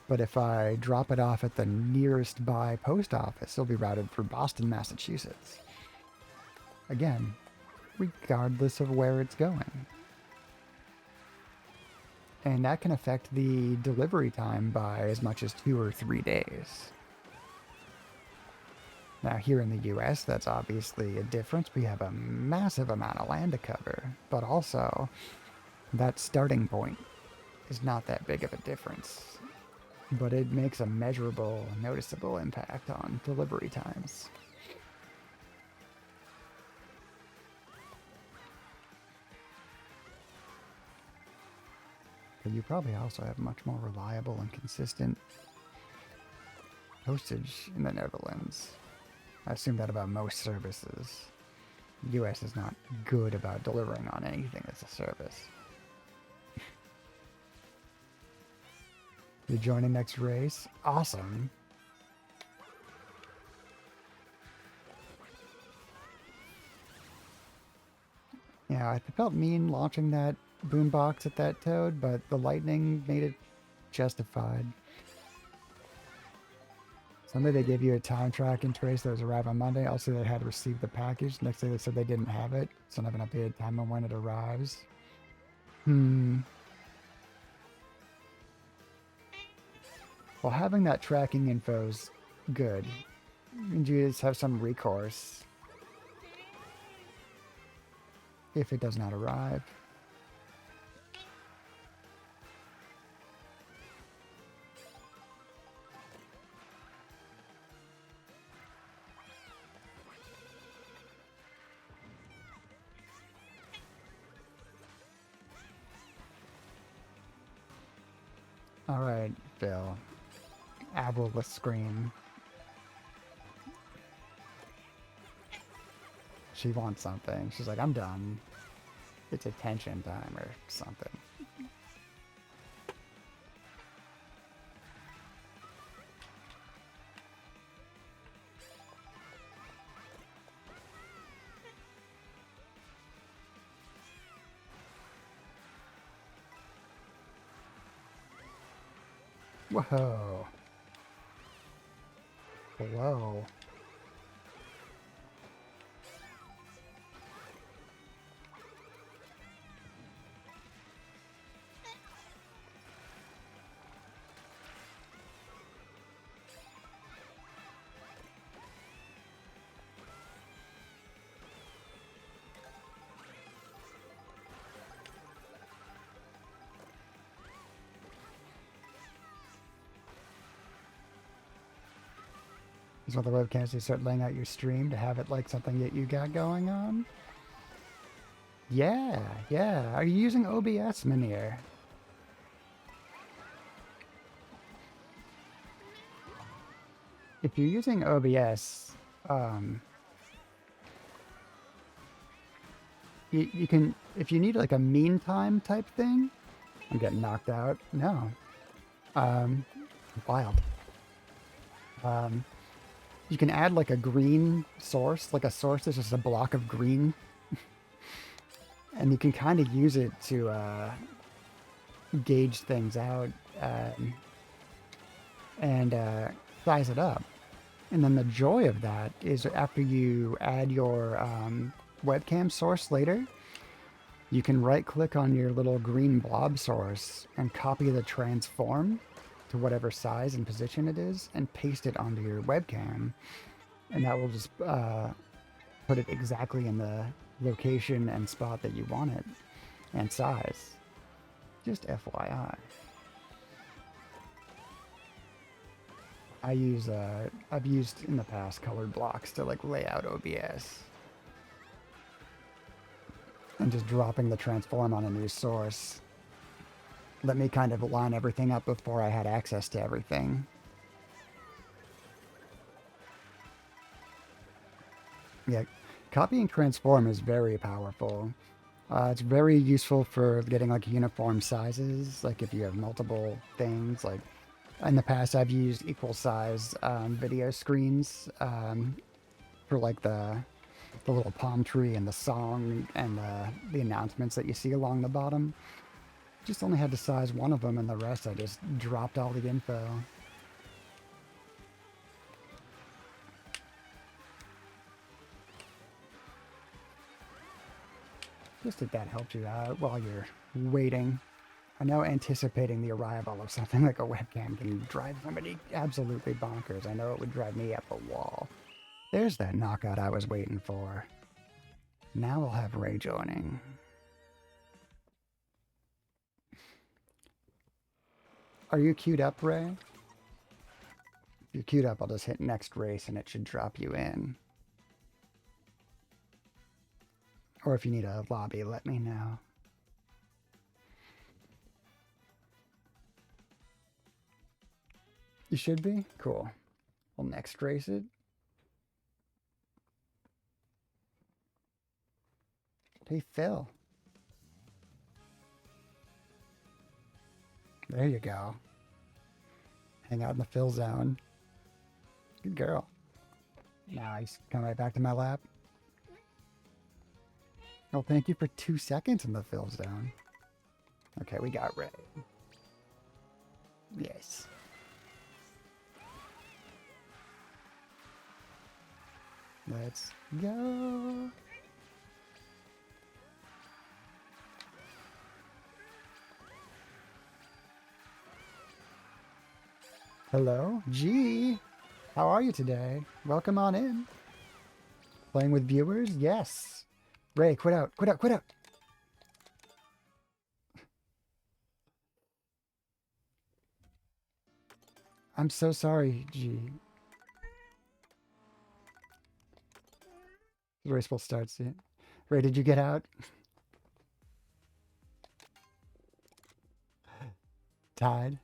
But if I drop it off at the nearest by post office, it'll be routed through Boston, Massachusetts. Again, regardless of where it's going. And that can affect the delivery time by as much as 2 or 3 days. Now here in the US, that's obviously a difference. We have a massive amount of land to cover, but also that starting point is not that big of a difference. But it makes a measurable, noticeable impact on delivery times. But you probably also have much more reliable and consistent postage in the Netherlands. I assume that about most services. The US is not good about delivering on anything that's a service. You're joining next race? Awesome. Yeah, I felt mean launching that boombox at that toad, but the lightning made it justified. Sunday they gave you a time tracking trace that was arrived on Monday. Also, they had received the package. Next day they said they didn't have it, so I have an updated time on when it arrives. Well, having that tracking info is good. And you just have some recourse if it does not arrive. All right, Bill. Avril scream. She wants something. She's like, I'm done. It's attention time or something. Whoa. Whoa. Is one of the webcams you start laying out your stream to have it like something that you got going on? Yeah, yeah. Are you using OBS, Manir? If you're using OBS, you can, if you need like a meantime type thing. I'm getting knocked out. No. Wild. You can add like a green source, like a source that's just a block of green. And you can kind of use it to gauge things out um, and size it up. And then the joy of that is after you add your webcam source later, you can right click on your little green blob source and copy the transform to whatever size and position it is and paste it onto your webcam. And that will just put it exactly in the location and spot that you want it and size. Just FYI. I've used in the past colored blocks to like lay out OBS. And just dropping the transform on a new source let me kind of line everything up before I had access to everything. Yeah, copying transform is very powerful. It's very useful for getting like uniform sizes, like if you have multiple things. Like in the past, I've used equal size video screens for like the little palm tree and the song and the announcements that you see along the bottom. Just only had to size one of them, and the rest I just dropped all the info. Just if that helps you out while you're waiting. I know anticipating the arrival of something like a webcam can drive somebody absolutely bonkers. I know it would drive me up a wall. There's that knockout I was waiting for. Now we'll have Ray joining. Are you queued up, Ray? If you're queued up, I'll just hit next race and it should drop you in. Or if you need a lobby, let me know. You should be? Cool. We'll next race it. Hey, Phil. There you go. Hang out in the Phil zone. Good girl. Nice. Come right back to my lap. Well, thank you for 2 seconds in the Phil zone. Okay, we got Ray. Yes. Let's go. Hello, G. How are you today? Welcome on in. Playing with viewers? Yes. Ray, quit out, quit out, quit out. I'm so sorry, G. The race will start soon. Ray, did you get out? Tied.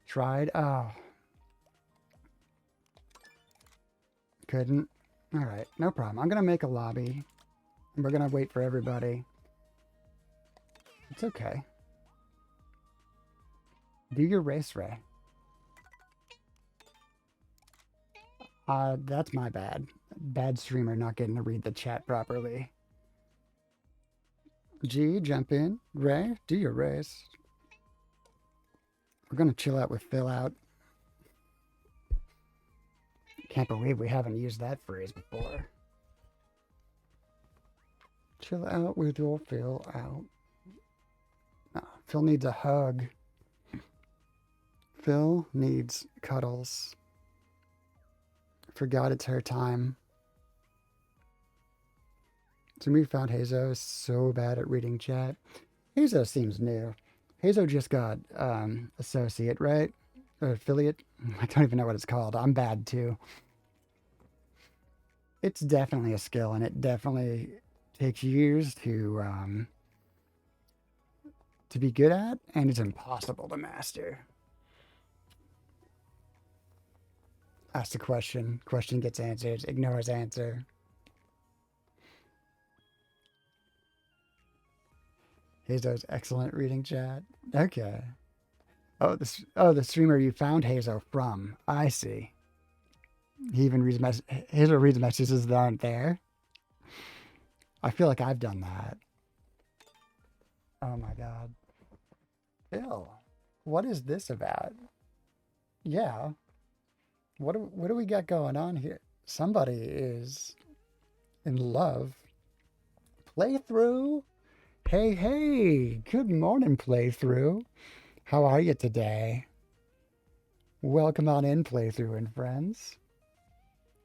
Tried. Oh. Couldn't. All right, no problem. I'm going to make a lobby. And we're going to wait for everybody. It's okay. Do your race, Ray. That's my bad. Bad streamer not getting to read the chat properly. G, jump in. Ray, do your race. We're going to chill out with Phil out. Can't believe we haven't used that phrase before. Chill out with your Phil out. Oh, Phil needs a hug. Phil needs cuddles. Forgot it's her time. So we found Hazo is so bad at reading chat. Hazo seems new. Hazo just got associate, right? Or affiliate. I don't even know what it's called. I'm bad too. It's definitely a skill, and it definitely takes years to be good at, and it's impossible to master. Ask a question. Question gets answered. Ignores answer. Hazo's excellent reading chat. Okay. Oh, the streamer you found Hazo from. I see. He even reads Hazo reads messages that aren't there. I feel like I've done that. Oh my god. Bill, what is this about? Yeah, what do we got going on here? Somebody is in love. Playthrough? Hey, hey, good morning, Playthrough. How are you today? Welcome on in, Playthrough and friends.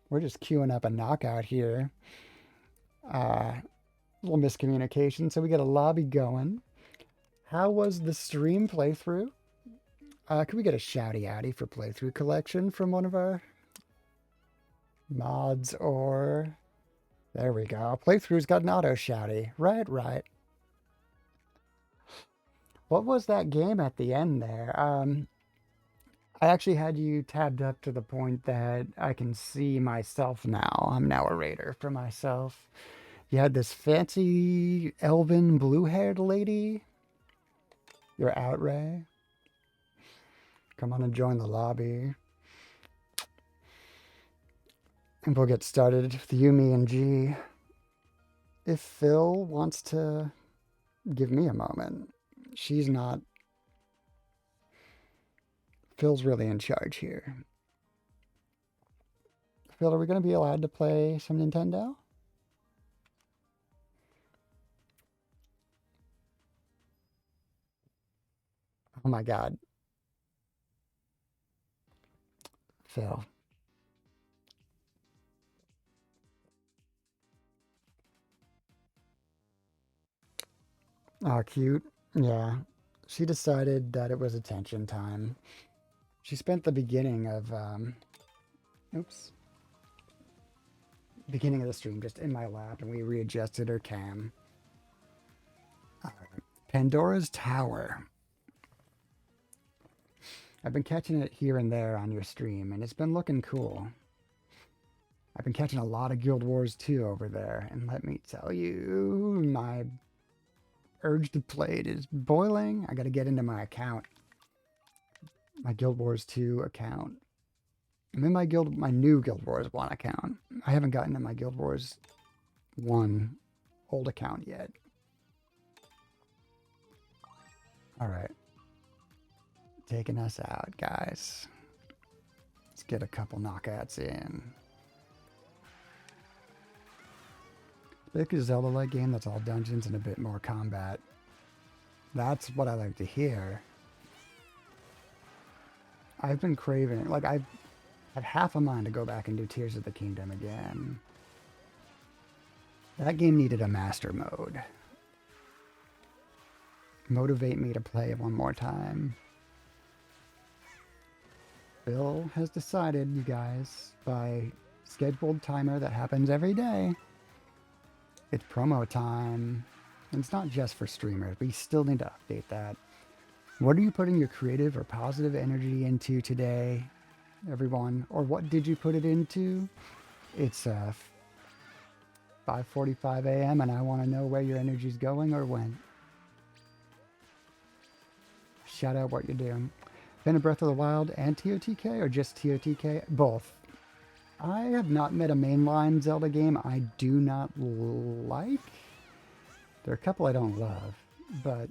We're just queuing up a knockout here. Uh, little miscommunication, so we got a lobby going. How was the stream playthrough? Could we get a shouty outy for playthrough collection from one of our mods or... There we go. Playthrough's got an auto shouty. Right, right. What was that game at the end there? I actually had you tabbed up to the point that I can see myself now. I'm now a raider for myself. You had this fancy elven blue-haired lady. You're out, Ray. Come on and join the lobby. And we'll get started with you, me, and G. If Phil wants to give me a moment, she's not. Phil's really in charge here. Phil, are we going to be allowed to play some Nintendo? Oh my god. Phil. Oh, cute. Yeah. She decided that it was attention time. She spent the beginning of, oops, beginning of the stream just in my lap, and we readjusted her cam. Pandora's Tower. I've been catching it here and there on your stream, and it's been looking cool. I've been catching a lot of Guild Wars 2 over there, and let me tell you, my urge to play it is boiling. I gotta get into my account. My Guild Wars 2 account. I'm in my new Guild Wars 1 account. I haven't gotten to my Guild Wars 1 old account yet. Alright. Taking us out, guys. Let's get a couple knockouts in. Like a Zelda-like game that's all dungeons and a bit more combat. That's what I like to hear. I've been craving, like I've half a mind to go back and do Tears of the Kingdom again. That game needed a master mode. Motivate me to play it one more time. Bill has decided, you guys, by scheduled timer that happens every day, it's promo time. And it's not just for streamers. We still need to update that. What are you putting your creative or positive energy into today, everyone? Or what did you put it into? It's 5:45 a.m. and I want to know where your energy's going or when. Shout out what you're doing. Been a Breath of the Wild and TOTK or just TOTK? Both. I have not met a mainline Zelda game I do not like. There are a couple I don't love, but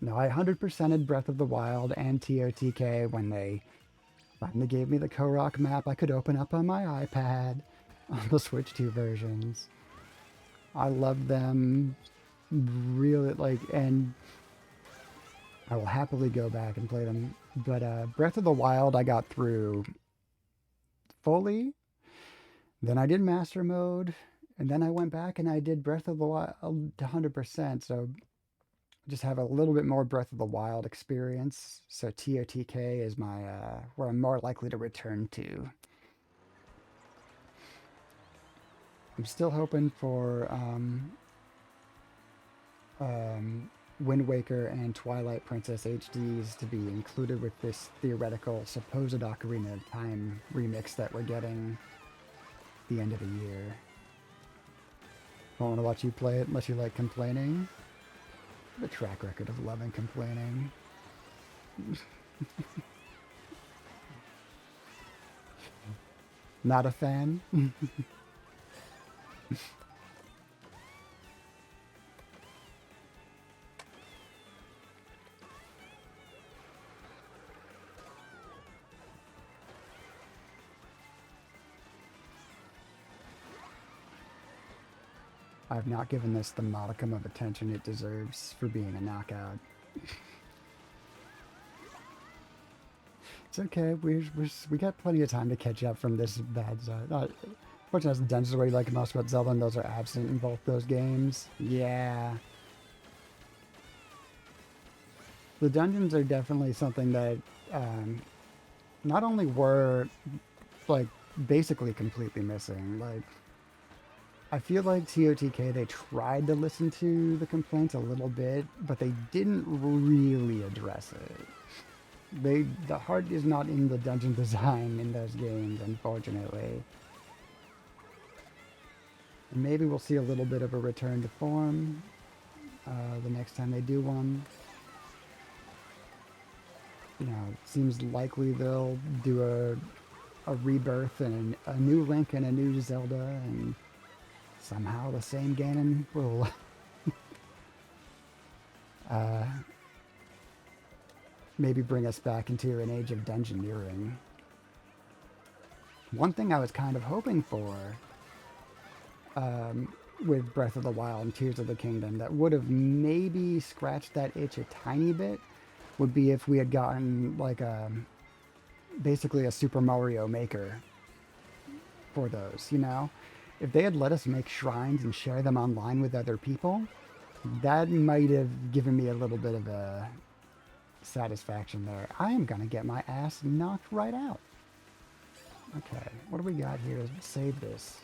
no, I 100%ed Breath of the Wild and TOTK when they finally gave me the Korok map I could open up on my iPad on the Switch 2 versions. I love them really, like, and I will happily go back and play them. But Breath of the Wild I got through fully. Then I did Master Mode. And then I went back and I did Breath of the Wild 100%. So just have a little bit more Breath of the Wild experience. So TOTK is my where I'm more likely to return to. I'm still hoping for Wind Waker and Twilight Princess HDs to be included with this theoretical supposed Ocarina of Time remix that we're getting the end of the year. I don't want to watch you play it unless you like complaining. The track record of loving complaining. Not a fan? I've not given this the modicum of attention it deserves for being a knockout. It's okay. We got plenty of time to catch up from this bad side. Fortunately, the dungeons where you like most about Zelda, and those are absent in both those games. Yeah. The dungeons are definitely something that not only were like basically completely missing. Like I feel like TOTK they tried to listen to the complaints a little bit, but they didn't really address it. The heart is not in the dungeon design in those games, unfortunately. And maybe we'll see a little bit of a return to form the next time they do one. You know, it seems likely they'll do a rebirth and a new Link and a new Zelda, and somehow the same Ganon will maybe bring us back into an age of dungeoneering. One thing I was kind of hoping for with Breath of the Wild and Tears of the Kingdom that would have maybe scratched that itch a tiny bit would be if we had gotten like basically a Super Mario Maker for those, you know? If they had let us make shrines and share them online with other people, that might have given me a little bit of a satisfaction there. I am going to get my ass knocked right out. Okay, what do we got here to save this?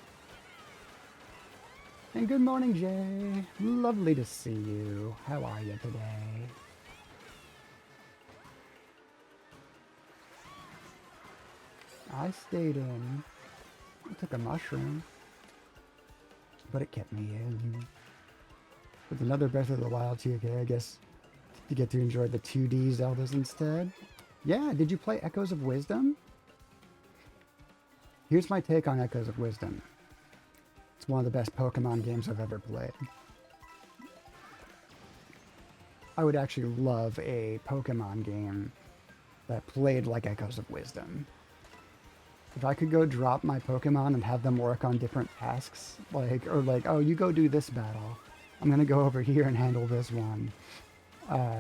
And good morning, Jay. Lovely to see you. How are you today? I stayed in. I took a mushroom, but it kept me in. With another Breath of the Wild TK, I guess you get to enjoy the 2D Zeldas instead. Yeah, did you play Echoes of Wisdom? Here's my take on Echoes of Wisdom. It's one of the best Pokemon games I've ever played. I would actually love a Pokemon game that played like Echoes of Wisdom. If I could go drop my Pokemon and have them work on different tasks, or like, oh, you go do this battle. I'm going to go over here and handle this one. I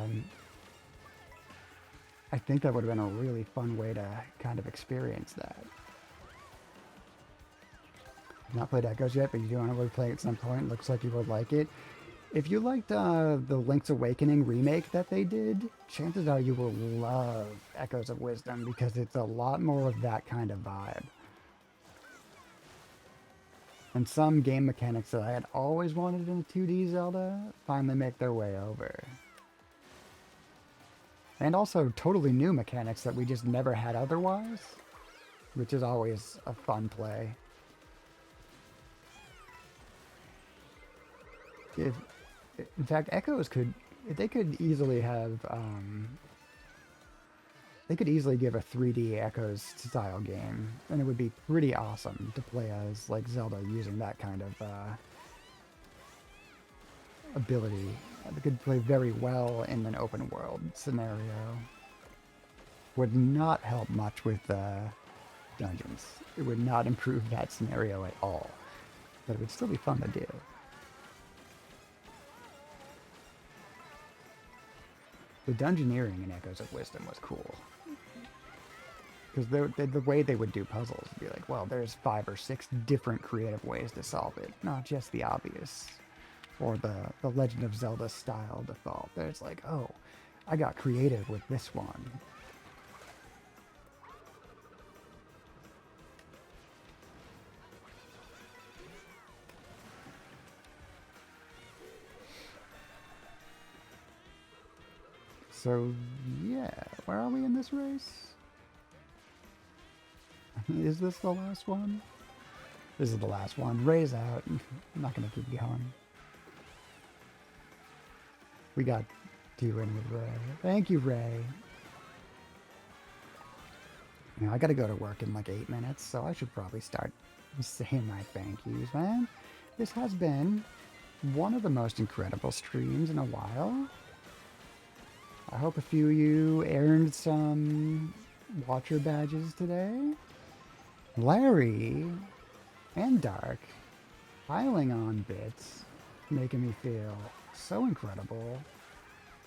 think that would have been a really fun way to kind of experience that. I've not played Echoes yet, but you do want to play it at some point. Looks like you would like it. If you liked the Link's Awakening remake that they did, chances are you will love Echoes of Wisdom because it's a lot more of that kind of vibe. And some game mechanics that I had always wanted in a 2D Zelda finally make their way over. And also totally new mechanics that we just never had otherwise, which is always a fun play. In fact, Echoes could easily have, they could easily give a 3D Echoes style game, and it would be pretty awesome to play as like Zelda using that kind of ability. It could play very well in an open world scenario. Would not help much with dungeons. It would not improve that scenario at all, but it would still be fun to do. The dungeoneering in Echoes of Wisdom was cool. Because the way they would do puzzles would be like, well, there's 5 or 6 different creative ways to solve it, not just the obvious. Or the Legend of Zelda style default. There's like, oh, I got creative with this one. So, yeah, where are we in this race? Is this the last one? This is the last one. Ray's out. I'm not going to keep going. We got 2 in with Ray. Thank you, Ray. You know, I got to go to work in like 8 minutes, so I should probably start saying my thank yous, man. This has been one of the most incredible streams in a while. I hope a few of you earned some watcher badges today. Larry and Dark piling on bits. making me feel so incredible,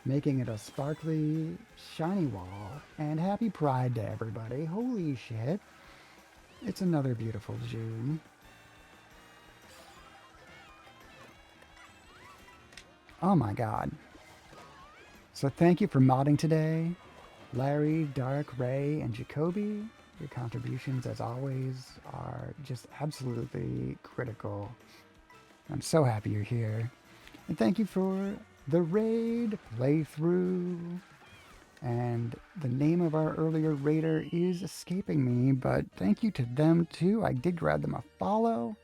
making it a sparkly, shiny wall. And happy Pride to everybody. Holy shit. It's another beautiful June. Oh my god. So thank you for modding today. Larry, Dark, Ray, and Jacoby. Your contributions, as always, are just absolutely critical. I'm so happy you're here. And thank you for the raid playthrough. And the name of our earlier raider is escaping me, but thank you to them too. I did grab them a follow.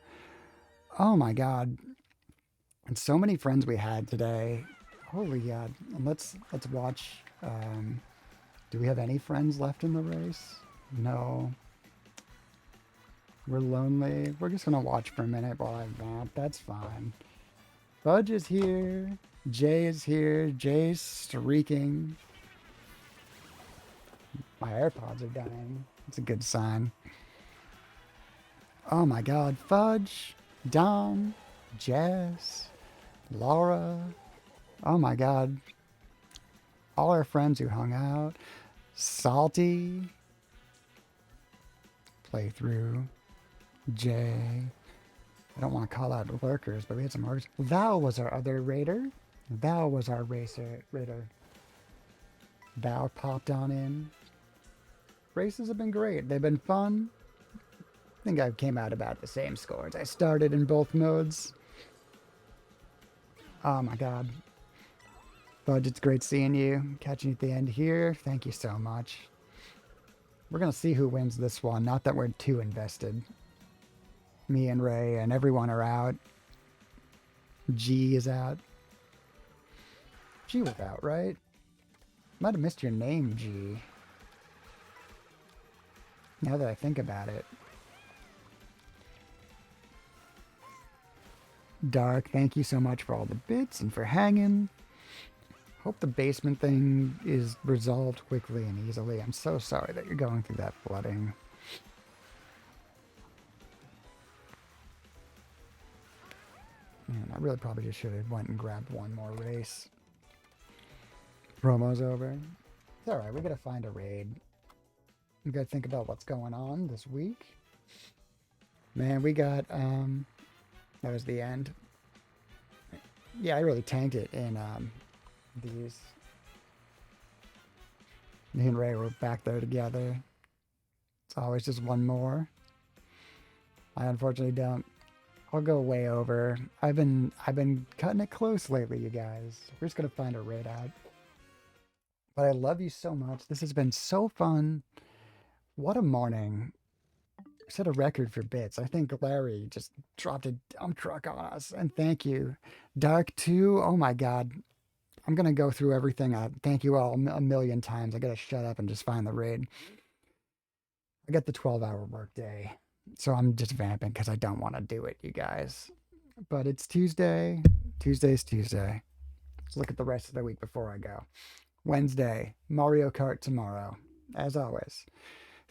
Oh my god. And so many friends we had today. Holy god. And let's watch. Do we have any friends left in the race? No. We're lonely. We're just gonna watch for a minute while I vamp. That's fine. Fudge is here. Jay is here. Jay's streaking. My AirPods are dying. It's a good sign. Oh my god. Fudge, Dom, Jess, Laura. Oh my god. All our friends who hung out. Salty. Playthrough. Jay. I don't want to call out lurkers, but we had some lurkers. Val was our other raider. Val was our raider. Val popped on in. Races have been great. They've been fun. I think I came out about the same scores. I started in both modes. Oh my god. Fudge, it's great seeing you. Catching you at the end here. Thank you so much. We're going to see who wins this one. Not that we're too invested. Me and Ray and everyone are out. G is out. G was out, right? Might have missed your name, G. Now that I think about it. Dark, thank you so much for all the bits and for hanging. Hope the basement thing is resolved quickly and easily. I'm so sorry that you're going through that flooding. Man, I really probably just should have went and grabbed one more race. Promo's over. It's alright, we gotta find a raid. We gotta think about what's going on this week. Man, we got, that was the end. Yeah, I really tanked it in, these. Me and Ray were back there together. It's always just one more. I unfortunately don't. I'll go way over. I've been cutting it close lately, you guys. We're just gonna find a raid out. But I love you so much. This has been so fun. What a morning. Set a record for bits. I think Larry just dropped a dump truck on us. And thank you. Dark 2. Oh my god. I'm gonna go through everything. Thank you all a million times. I gotta shut up and just find the raid. I got the 12-hour workday, so I'm just vamping because I don't want to do it, you guys. But it's Tuesday. Tuesday's Tuesday. Let's look at the rest of the week before I go. Wednesday, Mario Kart tomorrow, as always.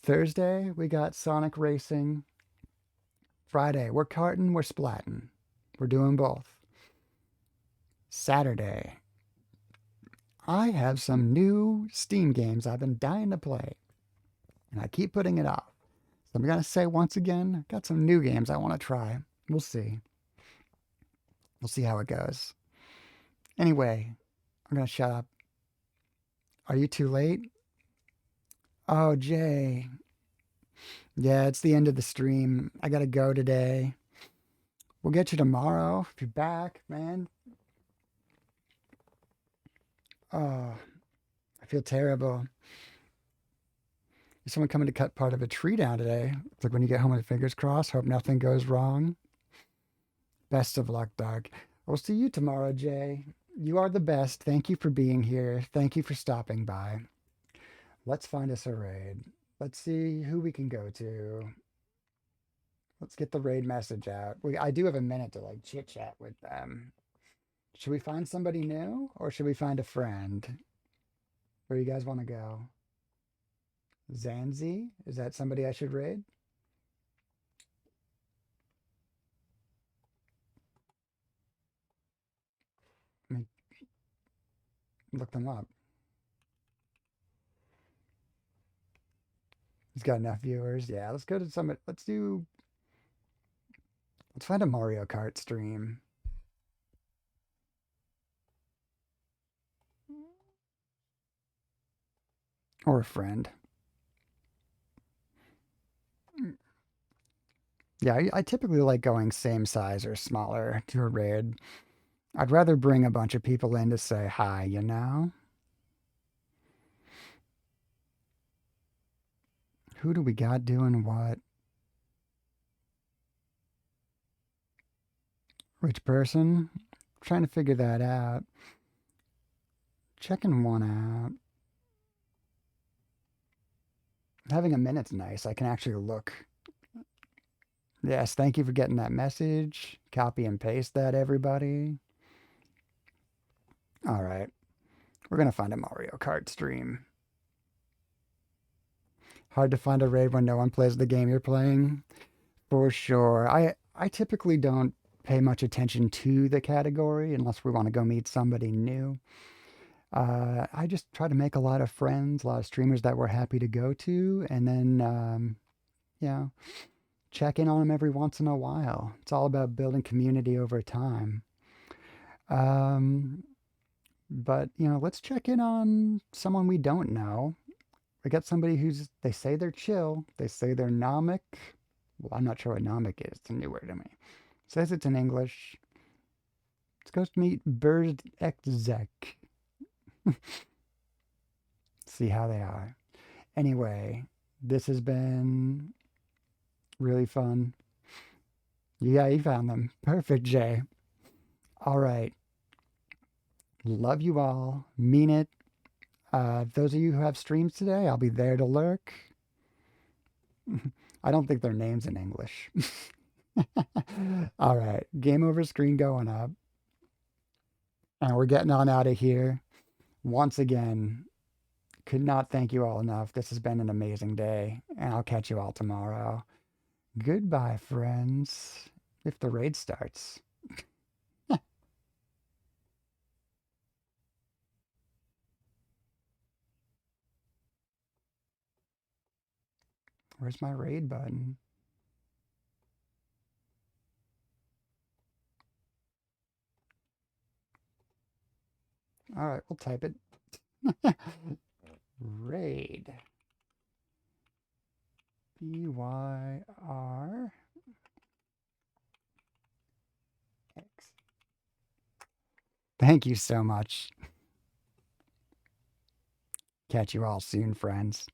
Thursday, we got Sonic Racing. Friday, we're karting, we're splatting. We're doing both. Saturday, I have some new Steam games I've been dying to play, and I keep putting it off. So I'm going to say once again, I've got some new games I want to try. We'll see. We'll see how it goes. Anyway, I'm going to shut up. Are you too late? Oh, Jay. Yeah, it's the end of the stream. I got to go today. We'll get you tomorrow if you're back, man. Oh, I feel terrible. Is someone coming to cut part of a tree down today? It's like when you get home with fingers crossed, hope nothing goes wrong. Best of luck, Dark. We'll see you tomorrow, Jay. You are the best. Thank you for being here. Thank you for stopping by. Let's find us a raid. Let's see who we can go to. Let's get the raid message out. I do have a minute to like chit chat with them. Should we find somebody new or should we find a friend? Where you guys want to go? Zanzi? Is that somebody I should raid? Look them up. He's got enough viewers. Yeah, let's go to Summit. Let's find a Mario Kart stream or a friend. Yeah, I typically like going same size or smaller to a raid. I'd rather bring a bunch of people in to say hi, you know? Who do we got doing what? Which person? Trying to figure that out. Checking one out. Having a minute's nice. I can actually look. Yes, thank you for getting that message. Copy and paste that, everybody. All right. We're going to find a Mario Kart stream. Hard to find a raid when no one plays the game you're playing. For sure. I typically don't pay much attention to the category unless we want to go meet somebody new. I just try to make a lot of friends, a lot of streamers that we're happy to go to, and then, you know, check in on them every once in a while. It's all about building community over time. Um, but, let's check in on someone we don't know. We got somebody they say they're chill, they say they're nomic. Well, I'm not sure what nomic is. It's a new word to me. Says it's in English. Let's go meet Bird Exec. See how they are. Anyway, this has been really fun. Yeah, you found them. Perfect, Jay. All right. Love you all. Mean it. Those of you who have streams today, I'll be there to lurk. I don't think their name's in English. All right. Game over screen going up. And we're getting on out of here. Once again, could not thank you all enough. This has been an amazing day, and I'll catch you all tomorrow. Goodbye, friends. If the raid starts. Where's my raid button? All right, we'll type it. Raid. BYR X. Thank you so much. Catch you all soon, friends.